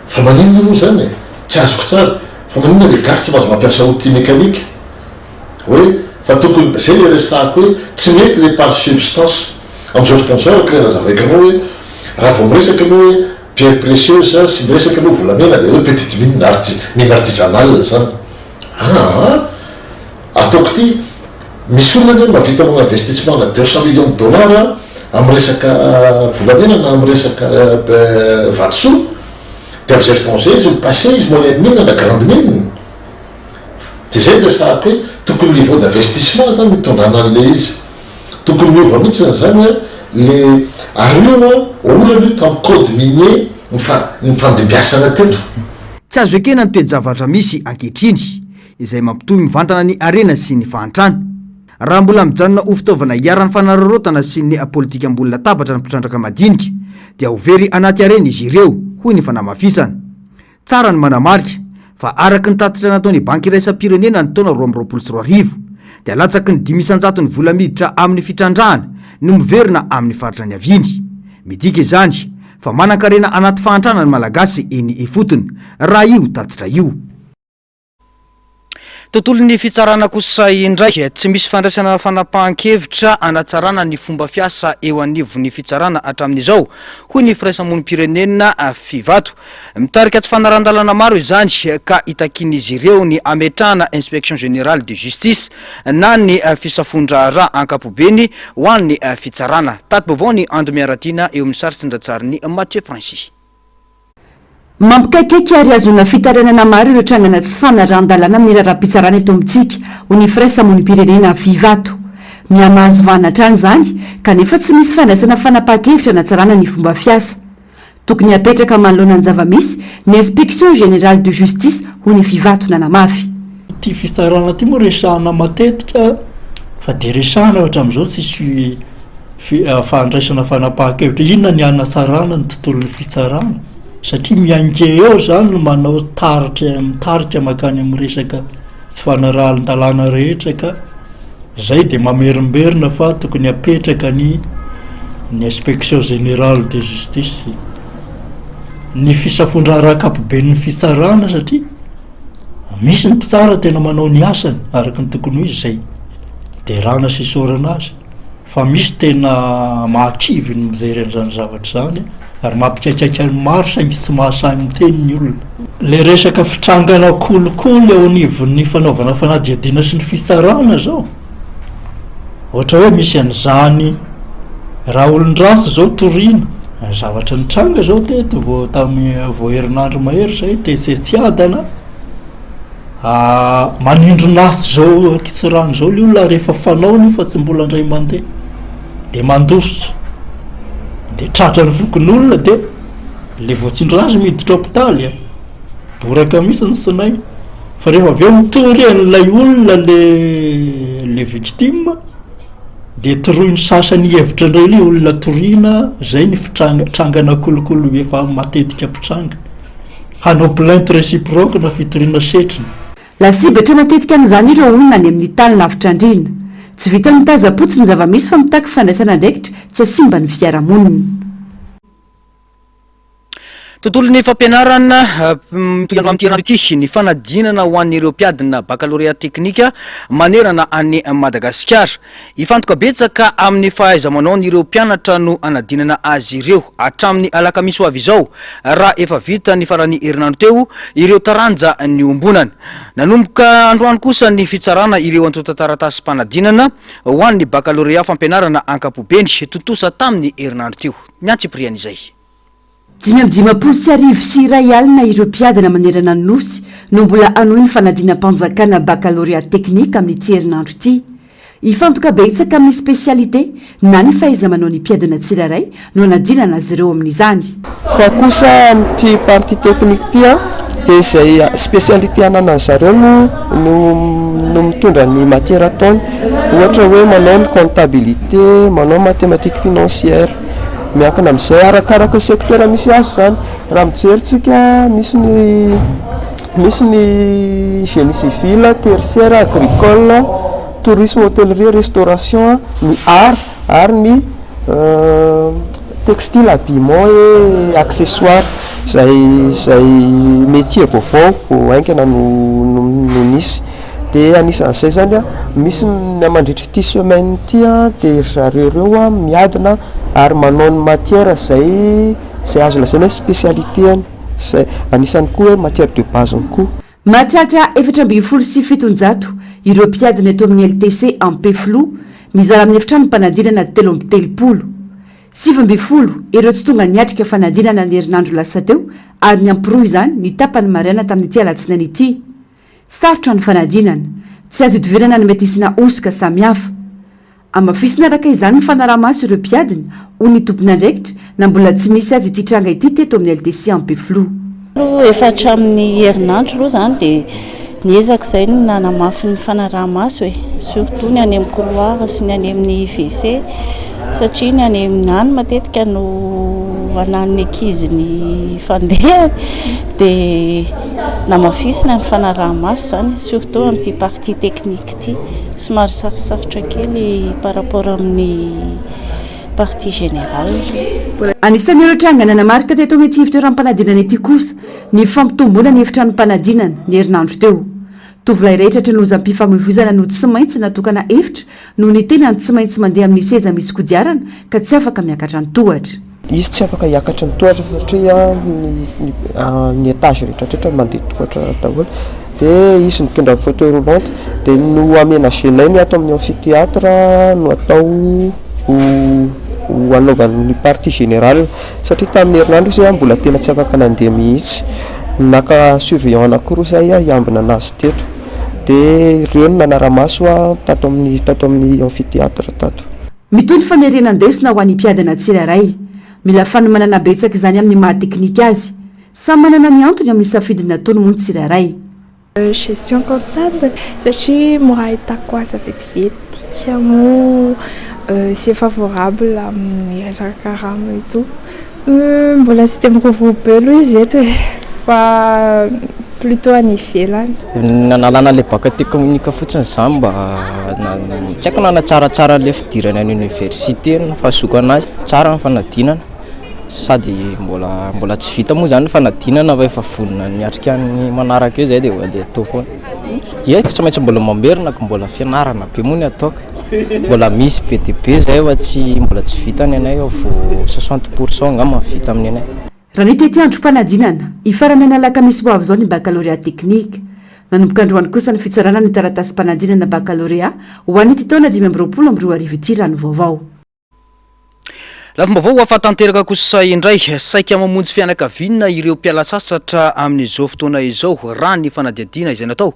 fa maninona moa zany e tsy azoko tsara fa maninona le gasy tsy mahazo mampiasa outil mécanique hoe fa tokony zay le resako hoe tsy mety le par substance am'izao fotoan'izao ka nazavaiko anao hoe raha vao miresaky anao hoe pierre précieuse sy miresaky anao volamena de hoe petite mine artisanale zany ataoko ty misy olona ny mavita mana investissement na 200 millions de dollars amy resaka volamena na amy resaka vatosoa de am'izay fotoan'izay izy passé izy moyen mine na grande mine de zay resako hoe tokony niveau d'investissement zany mitondrana an'le izy tokony miova mihitsy zany le areo olana io tamy code minier ny fandimbiasana teto tsy azo ekena ny toejavatra misy ankehitriny izay mampitohy mivantana ny arena sy ny fahantrana raha mbola mijanona ho fitaovana hiaran'ny fanararotana sy ny politika amboly latabatra ny mpitrandraka madinika dia overy anaty arena izy ireo hoy ny fanamafisana tsara ny manamarika fa araky ny tatitra nataony banky iraisam-pirenena ny taona 2024 dia latsaky ny 500 ny vola miditra amin'ny fitrandrahana no miverina amin'ny faritra ny aviny midika izany fa manan-karena anaty fahantrana ny malagasy eny ifotony raha io tatitra io tontolo ny fitsarana kosa indray tsy misy fandraisana fanapahan-kevitra anatsarana ny fomba fiasa eo anivon'ny fitsarana hatramin'izao hoy ny firaisamonim-pirenena Fivato mitarika tsy fanarandalana maro izany ka itakin'izy ireo ny ametrahana inspection générale de justice na ny fisafondra ankapobeny ho an'ny fitsarana tato-baovao ny Ando Miaratina eo amin'ny saritsin-dratsariny Mathieu Princy mampikaikaiky ary azona fitarenana maro ireo trangana tsy fanaran-dalana amin'ny raharaham-pitsarana eto amintsika ho ny firaisamonim-pirenena Fivato miamahazo vanatrany zany kanefa tsy misy fandraisana fanapahan-kevitra natsarana ny fomba fiasa tokony apetraka manoloana ny zava-misy ny inspection générale de justice ho ny Fivato nanamafy ty fitsarana ty moa resahana matetika fa de resahana ohatra am'izao tsisy fandraisana fanapahan-kevitra inona ny anatsarana ny tontolon'ny fitsarana satria miange eo zany no manao mitaritra makany amin'ny resaka tsy fanarahan-dalàna rehetra ka zay de mamerimberina fa tokony apetraka ny inspection générale de justice ny fisafondrara akapoben'ny fitsarana satria misy ny mpitsara tena manao ny asany araky ny tokony ho izy zay de rana sisorana azy fa misy tena mahakivy ny mijery an'izany zavatra zany ary mampikaikaika ny maro saingy tsy mahasany miteny ny olona le resaka fitrangana kolokolo eo anivon'ny fanaovana fanadiadiana sy ny fitsarana zao ohatra hoe misy an'izany raha olon-drasy zao toriana zavatra nitranga zao teto vo tamy vo herinandro mahery zay de tsy adana manindronasy zao kitsorano zao le olona rehefa fanaony fa tsy mbola andray mandeha de mandositra de tratra ny vokon'olona de le voatsindronazy miditra hôpitaly boraka misy ny sinay fa rehefa avy eo mitory an'ilay olona le victime de toroiny sasany hevitra indray le olona toriana zay ny fitrangana kolokolo efa matetika mpitranga hanao plainte réciproque na fitoriana setriny lasibatra matetika amin'izany ireo olona any amin'ny tany lavitra andrina tsy vita mitaza-potsy ny zava-misy fa mitaky fandraisana ndraikitra tsy asimba ny fiarahamonina tontolo ny fampianarana mitondra amin'ity ity ny fanadinana ho an'ireo mpiadina baccalauréat teknika manerana any Madagasikara ifantoka betsaka amin'ny fahaiza-manao n'ireo mpianatra no anadinana azy ireo hatramin'ny alakamisy ho avy izao raha efa vita ny farany herinandro teo ireo taranja ny ombonana nanomboka androany kosa ny fitsarana ireo antotantaratasy mpanadinana ho an'ny baccalauréat fampianarana ankapobeny tontosa tamin'ny herinandro teo miantsiprian'izay 5 sy 1 alina ireo mpiadina manerana ny nosy no mbola anohy ny fanadinam-panjakana baccalauréat teknika amin'ny ty herinandro ity ifantoka betsaka amin'ny spécialité na ny fahaiza-manao ny mpiadina tsiraray no anadinana azy ireo amin'izany fa kosa amin'ity partie teknika ty a de zay spécialité anana zareo no mitondra ny matière ataony ohatra hoe manao comptabilité, manao mathématique financière, miankina amin'izay arakaraka secteur misy azy zany. Raha mijerytsika misy ny génie civil, tertiaire, agricole, tourisme, hôtellerie, restauration, ny art ary ny textile, habillement et accessoire. Zay métier vaovao vao aingana no nisy. Dia anisan'izay zany a misy ny mandritry ity semaine ity a dia zareo miadina ary manao ny matière zay azo lazaina hoe spécialité-any. Zay anisany koa hoe matière de base koa. Mahatratra 770 ireo mpiadina eto amin'ny LTC Ampeflo mizara amin'ny efitrano mpanadinana 370. 7 ireo tsy tonga niatrika fanadinana ny herinandro lasa teo ary ny ampiro izany ny tapany mariana tamin'ity alatsinainy ity. Sarotra ny fanadinana, tsy azo idivirana ny mety isina osika samihafa. Amafisina araka izany ny fanaramaso ireo mpiadina hoy ny tompon'andraikitra na mbola tsy nisy azy ity tranga ity teto amin'ny LTC Ampeflo. Efatra amin'ny herinandro aloha zany dia niezaka izay ny nanamafy ny fanaramaso surtout ny any amin'ny couloir sy ny any amin'ny WC satria ny any amin'ny any matetika no anan'ny ankizy ny fandeha dia namafisina ny fanaramaso zany surtout amin'ity partie technique ity somary sarosarotra kely par rapport amin'ny partie générale. Anisan'ny ireo tranga nanamarika teto amin'ity efitrano mpanadinana ity kosa ny fampitomboana ny efitrano mpanadinana ny herinandro teo. Tovolahy rehetra trelozam-pifamoivoizana no tsy maintsy natokana efitra no ny tenany tsy maintsy mandeha amin'ny seza misy kodiarana ka tsy afaka miakatra ny tohatra. Izy tsy afaka hiakatra ny tohatra satria ny étage rehetrarehetra mandeha tohatra daholo. Dia izy mitondra fauteuil roulante dia no aménagena ny ato amin'ny amphithéâtre no atao ho anaovan'ny partie générale satria tamin'ny herinandro izy mbola tena tsy afaka nandeha mihitsy. Naka surveillant anankiroa zay hiambina anazy teto dia ireo ny nanaramaso tato amin'ny amphithéâtre tato. Mitony famerenandesona ho an'ny mpiadana tsirairay. Mila fanomanana betsaka izany amin'ny maha teknika azy. Samy manana ny antony amin'ny safidiny nataony moa ny tsirairay. Gestion comptable satria mora ahitako asa vetivety mo c'est favorable amin'ny resaka karama et tout. Mbola tsy de miroviroby be aloha izy eto fa plutôt any ivelany. Nanalana le bac technique fotsiny zany mba tsy haiko nanatsaratsara le fidirana any université ny fahazoako anazy tsara ny fanadinana sady mbola tsy vita moa zany ny fanadinana fa efa vonona niatrika ny manaraka eo zay dia le atao foana. Tsy maintsy mbola mamerina ka mbola fianarana be moa ny ataoko. Mbola misy BTP zay fa mbola tsy vita ny anay vo 60% ngamba vita amin'ny anay. Raha ny tety andro mpanadinana ifarana ny alakamisy ho avy izao ny baccalauréat technique. Nanomboka androany kosa ny fitsarana ny taratasy mpanadinana baccalauréat ho an'ity taona 2022 ity rano vaovao. Lafa-mbaovao ahafatanteraka kosa indray saika mamonjy fianakaviana ireo mpiala sasatra amin'izao fotoana izao raha ny fanadihadiana izay natao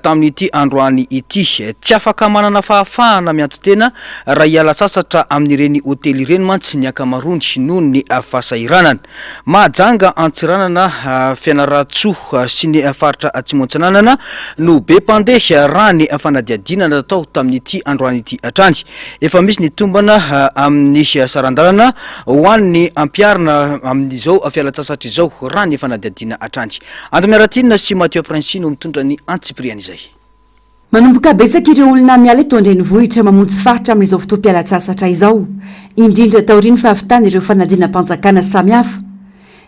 tamin'ity androany ity tsy afaka manana fahafahana miantotena raha hiala sasatra amin'ireny hôtely ireny mantsy ny akamarony noho ny fahasahiranana. Mahajanga antsiranana fianaratsoa sy ny faritra Atsimo-Antsinanana no be mpandeha raha ny fanadihadiana natao tamin'ity androany ity hatrany. Efa misy ny tombana amin'ny sarandalana ho an'ny ampiarina amin'izao fialatsasatra izao raha ny fanadihadiana hatrany. Antomiaratinina sy Mathieu Prince no mitondra ny antsipriana izay. Manomboka betsaka ireo olona miala eto an-drenivohitra mamonjy faritra amin'izao fotoam-pialatsasatra izao, indrindra taoriany fahavitana ireo fanadinam-panjakana samihafa.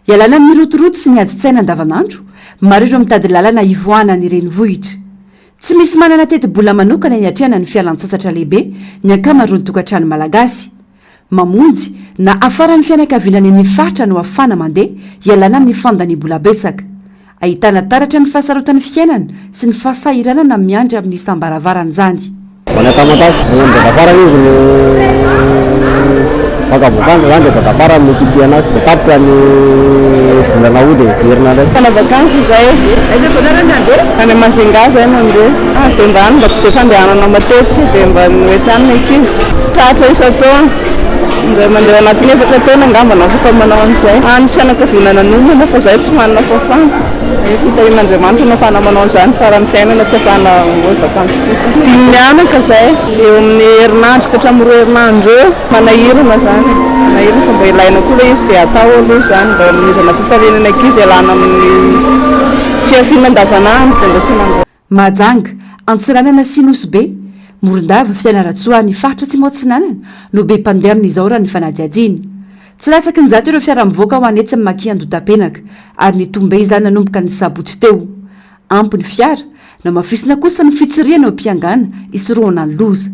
Ialana amin'ny rotoroto sy ny adi-tsaina andavanandro, maro ireo mitady lalana ivoahana ny renivohitra. Tsy misy manana teti-bola manokana ny atriana ny fialan-tsasatra lehibe ny ankamaroany tokantrano malagasy. Mamonjy na afara ny fianakaviana ny faritra no afana mandeha ialana amin'ny fandany bola betsaka. Ahitana taratra ny fahasarotan'ny fiainana sy ny fahasahiranana miandry amin'ny isam-baravarana zany. Afara izy no vakavokanja zany dia afara mikipiana azy dia tapoka ny volana ao dia verina indray. Kana vakansy izay aiza zao narany andeha any Masinga zay mandeha dia mba any mba tsy dia fandehanana matetika dia mba mety any ankizy tsy tratra isan-taona indray mandeha anatin'ny efatra taona angamba na afaka manao an'izay any fianakaviana nanomana fa izay tsy manana fahafahana. Fitahian'Andriamanitra no afahana manao izany faran'ny fiainana tsy afahana hoe vakansy fotsiny. 5 mianaka zay eo amin'ny herinandro ka hatramin'ny 2 herinandro eo manahirana zany. Manahirana fa mba ilaina koa ilay izy dia atao aloha zany mba hanomezana fifalianana ankizy ialana amin'ny fiafiana andavanandro dia mba sinambo. Mahajanga Antsiranana sy Nosy-be Morondava Fianaratsoa ny faritra Tsimotsinanana no be mpandeha amin'izao raha ny fanadihadiany. Tsy latsaky ny zato ireo fiara-mivoaka ho anetsy amin'ny Makiandotapenaka ary ny Tombe izany nanomboka ny sabotsy teo. Ampy ny fiara na mafisina kosa ny fitsiriana eo am-piangana isoroana ny loza.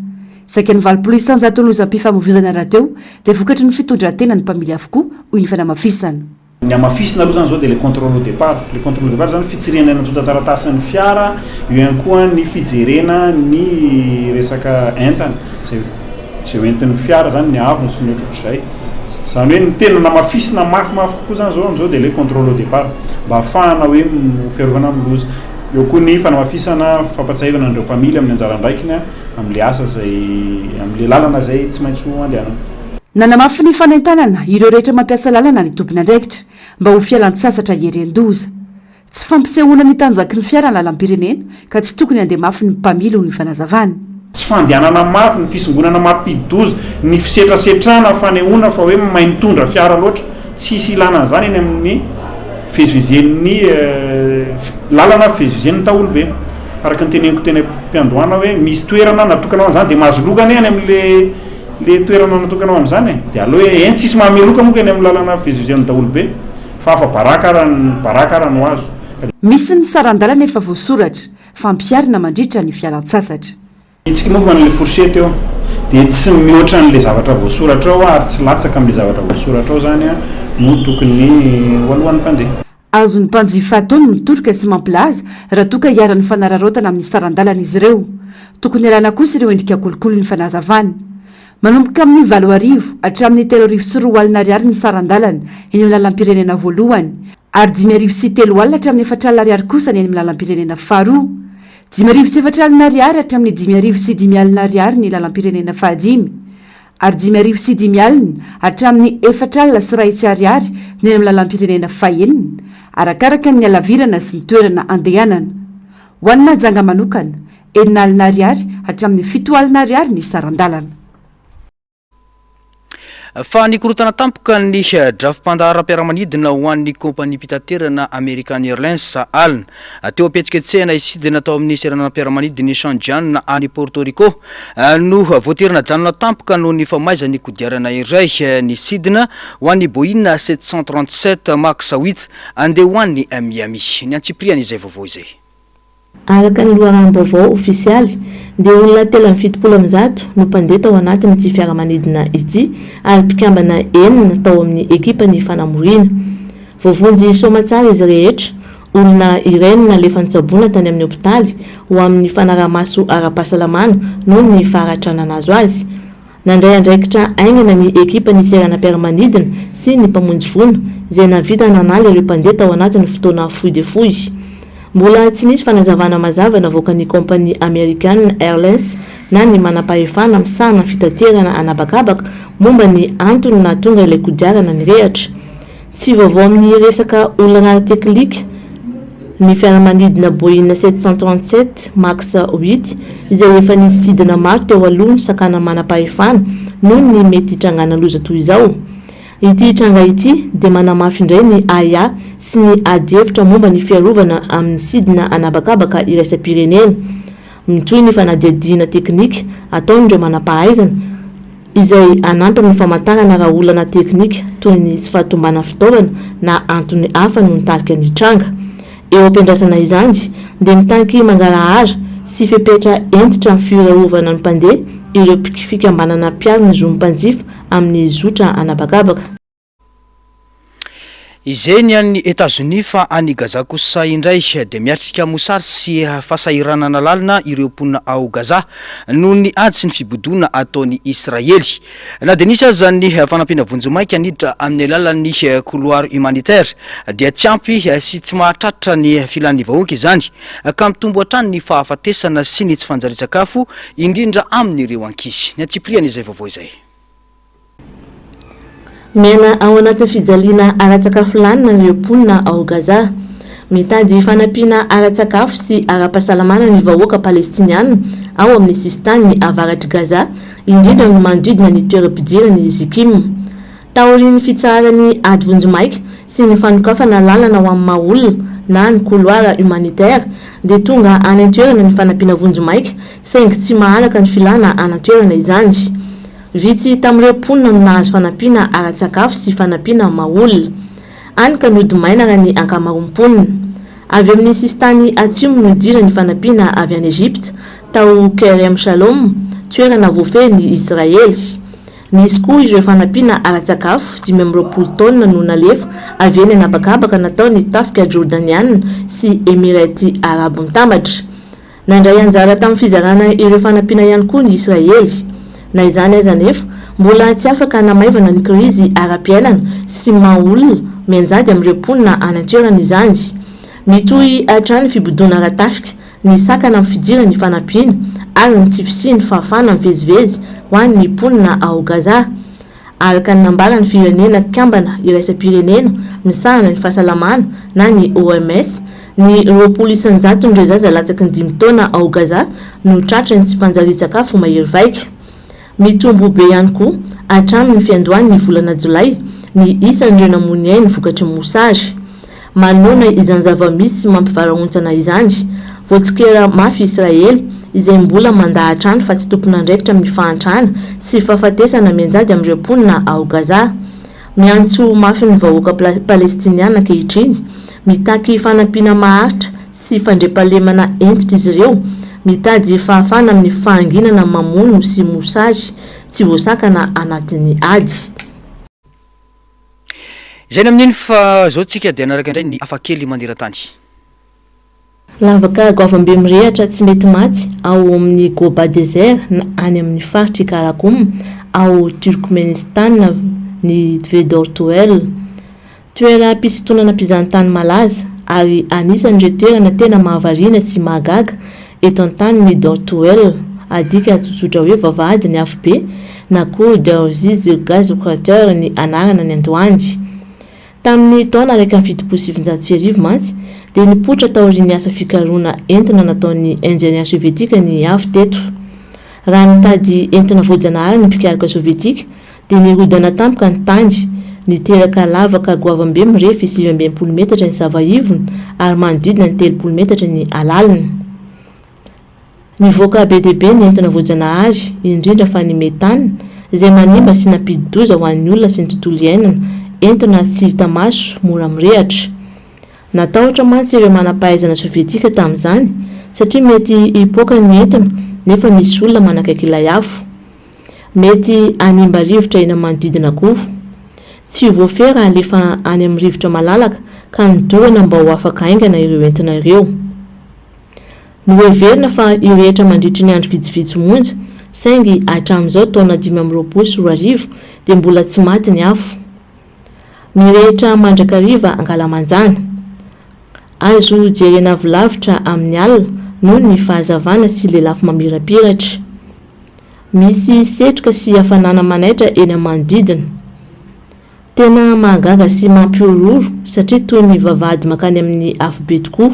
Saika ny 700 lozam-pifamoivoizana raha teo dia vokatry ny fitondran-tena ny mpamily avokoa hoy ny fanamafisana. Ny amafisina aloha zany zao dia le contrôle au départ. Le contrôle au départ zany fitsirena ny tota-taratasy ny fiara, io ihany koa ny fijerena ny resaka entana. Izay entin'ny fiara zany ny avony sy ny ohatrohatr'izay. Zany hoe ny tena namafisina mafimafy kokoa zany zao am'izao dia le contrôle au départ mba ahafahana hoe fiarovana amin'ny loza. Eo koa ny fanamafisana fampatsahivana andreo mpamily amin'ny anjara andraikiny amin'le asa zay amin'le lalana zay tsy maintsy ho andehanana. Nanamafy ny fanentanana ireo rehetra mampiasa lalana ny tompony andraikitra mba ho fialan-tsasatra herendoza. Tsy fampisehoana ny tanjaky ny fiara ny lalam-pirenena ka tsy tokony andeha mafy ny mpamily ho ny fanazavana. Tsy fandehanana mafy ny fisongonana mampidoza ny fisetrasetrana fanehoana fa hoe mahay mitondra fiara loatra tsisy ilana zany eny amin'ny fivezivezen'ny lalana fivezivezen'ny taolobe. Araka ny teneniko teny am-piandohana hoe misy toerana natokana an'izany dia mahazo lokana eny amin'le toerana natokana amin'izany dia aloha eny tsisy mahameloka moka eny amin'ny lalana fivezivezen'ny taolobe fa afa barakara no azo. Misy ny sarandalana efa voasoratra fampiarina mandritra ny fialan-tsasatra. Itsika moa man'le fourchette eo dia tsy mihoatra n'le zavatra voasoratra ao ary tsy latsaka amin'le zavatra voasoratra ao zany no tokony hoalohan'ny mpandeha. Azon'ny mpanjifa taony mitoroka sy mampilaza raha toka hiara-ny fanararotana amin'ny sarandalana izy ireo. Tokony alana kosa ireo endrika kolokolo ny fanazavana. Manomboka amin'ny 7 hatramin'ny 3.4 ny sarandalana eny amin'ny lalam-pirenena voalohany ary 5.3 hatramin'ny 4 kosa ny eny amin'ny lalam-pirenena faharoa. 5.4 hatramin'ny 5.5 ny lalam-pirenena fahadimy ary 5.5 hatramin'ny 4.4 ny eny amin'ny lalam-pirenena fahaenina arakaraka ny alavirana sy ny toerana andehanana. Ho an'ny janga manokana 9.4 hatramin'ny 7.4 ny sarandalana. Fa nikorotana tampoka ny drafi-pandaharam-piaramanidina ho an'ny kompani pitaterana American Airlines alina teo apetsiketsehana isidina tao amin'ny seranam-piaramanidiny Shanjian any Porto Rico no voaterina janona tampoka noho ny famaizany kodiarana iray ny sidina ho an'ny Boeing 737 Max 8 andeha ho an'ny Miami. Ny antsipriana izay vaovao izay. Araka ny loharam-baovao ofisialy dia olona 770 no mpandeha tao anatin'ity fiaramanidina ity ary mpikambana 9 tao amin'ny ekipa ny fanamorina. Voavonjy somatsara izy rehetra, olona iray nalefa nitsaboana tany amin'ny hopitaly ho amin'ny fanaramaso ara-pahasalamana noho ny faharatranana azo azy. Nandray andraikitra aingana ny ekipa ny seranam-piaramanidina sy ny mpamonjy vono izay navita nanaly ireo mpandeha tao anatin'ny fotoana fohy dia fohy. Mbola tsy nisy fanazavana mazava navoaka ny kompani American Airlines na ny manam-pahefana misahana fitaterana anabakabaka momba ny antony na tonga ilay kodiarana ny rehatra. Tsy vaovao amin'ny resaka olana teknika ny fiaramanidina Boeing 737 Max 8 izay efa nisy sidina maro teo aloha sakana manam-pahefana noho ny mety hitrangana loza toy izao. Ity tranga ity dia manamafy indray ny AIA sy ny adihevitra momba ny fiarovana amin'ny sidina anabakabaka iraisam-pirenena. Mitohy ny fanadihadiana teknika ataon'ireo manam-pahaizana izay anampy amin'ny famantarana raha olana teknika toy ny tsy fahatombana fitaovana na antony hafa no nitarika ny tranga. Eo ampiandrasana izany dia mitaniky mangarahara sy fepetra entitra amin'ny firarovana ny mpandeha ireo fikambanana mpiaro zo mpanjifa amin'ny zotra anabakabaka. Izeny an'ny Etats-Unis fa any Gaza kosa indray dia miatrika mosary sy fahasahiranana lalina ireo mponina ao Gaza noho ny ady sy ny fibodona ataon'ny Israely. Na dia nisy aza ny fanampiana vonjomaika niditra amin'ny alalan'ny couloir humanitaire dia tsy ampy sy tsy mahatratra ny filan'ny vahoaka izany ka mitombo hatrany ny fahafatesana sy ny tsy fanjari-tsakafo indrindra amin'ireo ankizy. Ny antsipriana izay vaovao izay. Miaina ao anatin'ny fijaliana ara-tsakafo lanina ireo mponina ao Gaza. mitady fanampiana ara-tsakafo sy ara-pahasalamana ny vahoaka palestiniana ao amin'ny sistany ny avaratry Gaza indrindra no manodidina ny toeram-pidirany Zikim. Taorian'ny fitsarany ady vonjimaika sy ny fanokafana lalana ho amin'ny maolona na ny couloir humanitaire dia tonga anatoerana ny fanampiana vonjimaika saingy tsy maharaka ny filana anatoerana izany. Vitsy tamin'ireo mponina no nahazo fanampiana ara-tsakafo sy fanampiana maolona. Any ka nodimaina raha ny ankamaroam-ponina. Avy amin'ny sistany atsimo no idira ny fanampiana avy any Egypte tao Kerem Shalom, toerana voafehin'ny Israely. Misy koa ireo fanampiana ara-tsakafo 520 taonina no nalefa avy eny anabakabaka nataon'ny tafika Jordaniana sy Emirati Arabo Mitambatra. Nandray anjara tamin'ny fizarana ireo fanampiana ihany koa ny Israely. Na izany aza nefa mbola tsy afaka namaivana ny krizy ara-piainana sy maolona mianjady amin'ireo mponina anatoerana izany. Mitohy hatrany fibodona ara-tafika ny sakana amin'ny fidirany fanampiana ary ny tsy fisiany fahafana mivezivezy ho an'ny mponina ao Gaza. Araka ny nambarany firenena kambana iraisam-pirenena misahana ny fahasalamana na ny OMS, ny 20,000 zaza latsaky ny 5 taona ao Gaza no tratrany tsy fanjari-tsakafo mahery vaika. Mitombo be ihany koa hatramin'ny fiandohan'ny volana Jolay ny isan'ireo namonia ny vokatry mosary. Manona izany zava-misy mampivarahontsana izany, voatsikera mafy Israely izay mbola mandahatrany fa tsy tompon'andraikitra amin'ny fahantrana sy fahafatesana mianjady amin'ireo mponina ao Gaza. Miantso mafy ny vahoaka palestiniana ankehitriny, mitaky fanampiana maharitra sy fandriampahalemana entitra izy ireo, mitady fahafana amin'ny fahanginana mamono sy mosary tsy voasakana anatin'ny ady. Zay amin'iny fa zao tsika dia anaraka indray ny afakely mandiran-tany. Lavaka goavambe mirehatra tsy mety maty ao amin'ny Goba Desert any amin'ny faritry Karakoum ao Turkmenistan ny Vedortuel. Toeram-pisintonana mpizahatany malaza ary anisan'ireo toerana tena mahavariana sy mahagaga eto an-tany ny Dortuel, adika tsotsotra hoe vavahady ny afobe na koa Daoziz Gazokrateur ny anarana ny Andohangy. Tamin'ny taona 1970 mantsy dia nipoitra taorian'ny asa fikaroana entona nataon'ny ingénieur sovietika ny avy teto. Raha nitady entona voajanahary ny mpikarika sovietika dia nirodana tampoka ny tandy, niteraka lavaka goavambe mirefy 720 metatra ny zava-ivony ary manodidina ny 30 metatra ny alaliny. Nivoaka be dia be ny entona voajanahary indrindra fa ny metana izay manimba sy nampidi-doza ho an'ny olona sy ny tontolo iainana, entona tsy hita maso mora mirehatra. Natahotra mantsy ireo manam-pahaizana sovietika tamin'izany satria mety hipoaka ny entona nefa misy olona manakaiky ilay afo. Mety animba rivotra eny manodidina koa. Tsy voafera alefa any amin'ny rivotra malalaka ka nidorana mba ho afaka aingana ireo entona ireo. Noheverina fa irehetra mandritry ny andro vitsivitsy monja saingy hatramin'izao taona 2020 dia mbola tsy maty ny afo. Mirehetra mandrakariva Angalamanjana. Azo jerena avolavitra amin'ny alina noho ny fahazavana sy lelafo mamirapiratra. Misy setroka sy hafanana manaitra eny manodidina. Tena mahagaga sy mampiororo satria toy ny vavahady makany amin'ny afobe tokoa.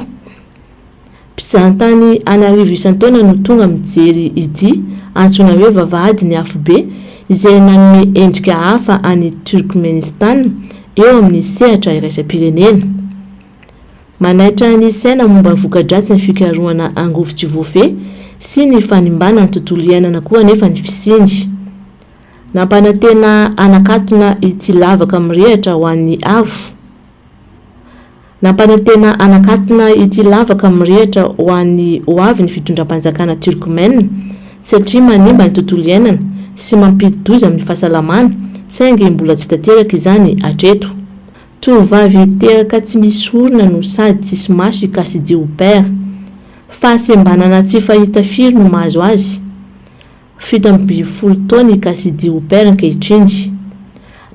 Mpizahatany anarivo isan-taona no tonga mijery ity antsoina hoe vavahady ny afobe izay nanome endrika hafa any Turkmenistan eo amin'ny sehatra iraisam-pirenena. Manaitra ny saina momba voka-dratsy ny fikarohana angovo tsy voafehy sy ny fanimbana ny tontolo iainana koa nefa ny fisiny. Nampanantena anakatona ity lavaka mirehatra ho an'ny avo. Nampanantena anakatona ity lavaka mirehatra ho an'ny hoavy ny fitondram-panjakana Turkmène satria manimba ny tontolo iainana sy mampidi-doza amin'ny fahasalamana saingy mbola tsy tanteraka izany hatreto. Tovovavy teraka tsy misy orona no sady tsisy maso i Cassidy Hooper. Fahasembanana tsy fahita firy no mahazo azy. 70 taona i Cassidy Hooper ankehitriny.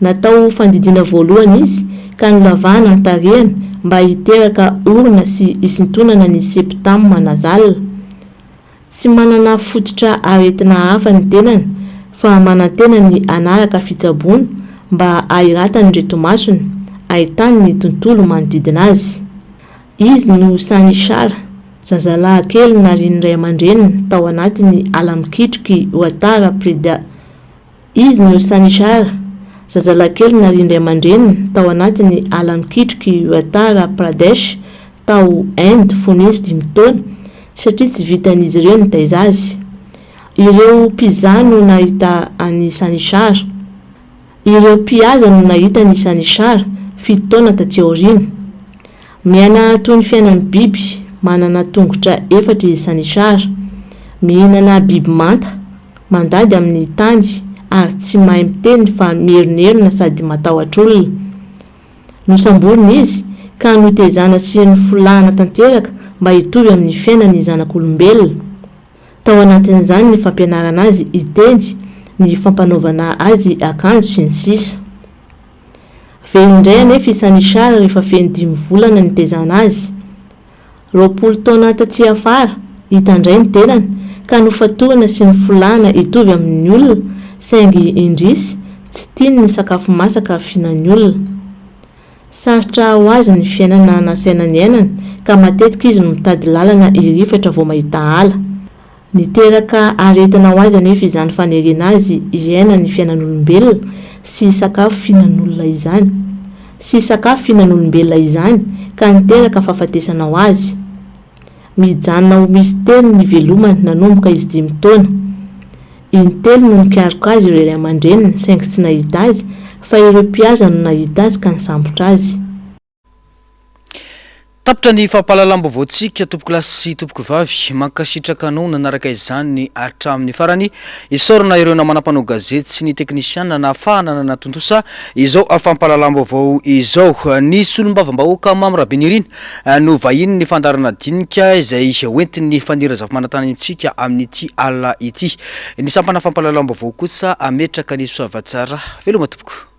Natao fandidiana voalohany izy ka nolavana ny tarehany mba hiteraka orona sy isintonana ny septame nasal. Tsy manana fototra aretina hafa ny tenany fa manantena ny anaraka fitsaboana mba ahiratany reto masony ahitany ny tontolo manodidina azy. izy no Sanishara, zazalahy kely nariany ray aman-dreniny tao anatiny ala mikitriky Ouattara Preda. Izy no Sanishara, zazalahy kely nariany ray aman-dreniny tao anatiny ala mikitriky Ouattara Pradesh tao Inde fonesy 5 taona satria tsy vitan'izy ireo nitaiza azy. Ireo mpizaha no nahita any Sanishara. Ireo mpihaza no nahita ny Sanishara 7 taona taty aoriana. Miaina toy ny fiainan'ny biby, manana tongotra 4 izy Sanishara, mihinana biby manta, mandady amin'ny tany ary tsy mahay miteny fa mierinerina sady matahotra olona. Nosamboriny izy ka notezana sy nifolahana tanteraka mba hitovy amin'ny fiainan'ny zanak'olombelona. Tao anatin'izany ny fampianarana azy iteny, ny fampanaovana azy akanjo sy ny sisa. Velindray anefa i Sanishara rehefa feno 5 volana nitezana azy. 20 taona taty afara hitandray ny tenany ka nofatorana sy nifolahana hitovy amin'ny olona saingy indrisy tsy tiany ny sakafo masaka fihinan'ny olona. Sarotra ho azy ny fiainana nasaina ny ainany ka matetika izy no mitady lalana irifatra vao mahita ala. Niteraka aretina ho azy anefa izany fanerena azy iaina ny fiainan'olombelona sy sakafo fihinan'olona izany. Sy sakafo fihinan'olombelona izany ka niteraka fahafatesana ho azy. Mijanona ho misy telo ny velomany nanomboka izy 5 taona. Intelo no nikariko azy ireo ray aman-dreniny saingy tsy nahita azy fa ireo mpihaza no nahita azy ka nisambotra azy. Tapitra ny fampahalalam-baovaontsika tompoko lasy sy tompoko vavy mankasitraka anao nanaraka izany hatramin'ny farany isaorana ireo namana-panao gazety sy ny teknisiana nahafahana nanatontosa izao fampahalalam-baovao izao. Ny solombavam-bahoaka Mamy Rabenirina no vahiny ny fandarana dinika izay hoentin'ny fanira zava-manantany amintsika amin'ity alina ity. Ny sampana fampahalalam-baovao kosa ametraka ny soavatsara veloma tompoko.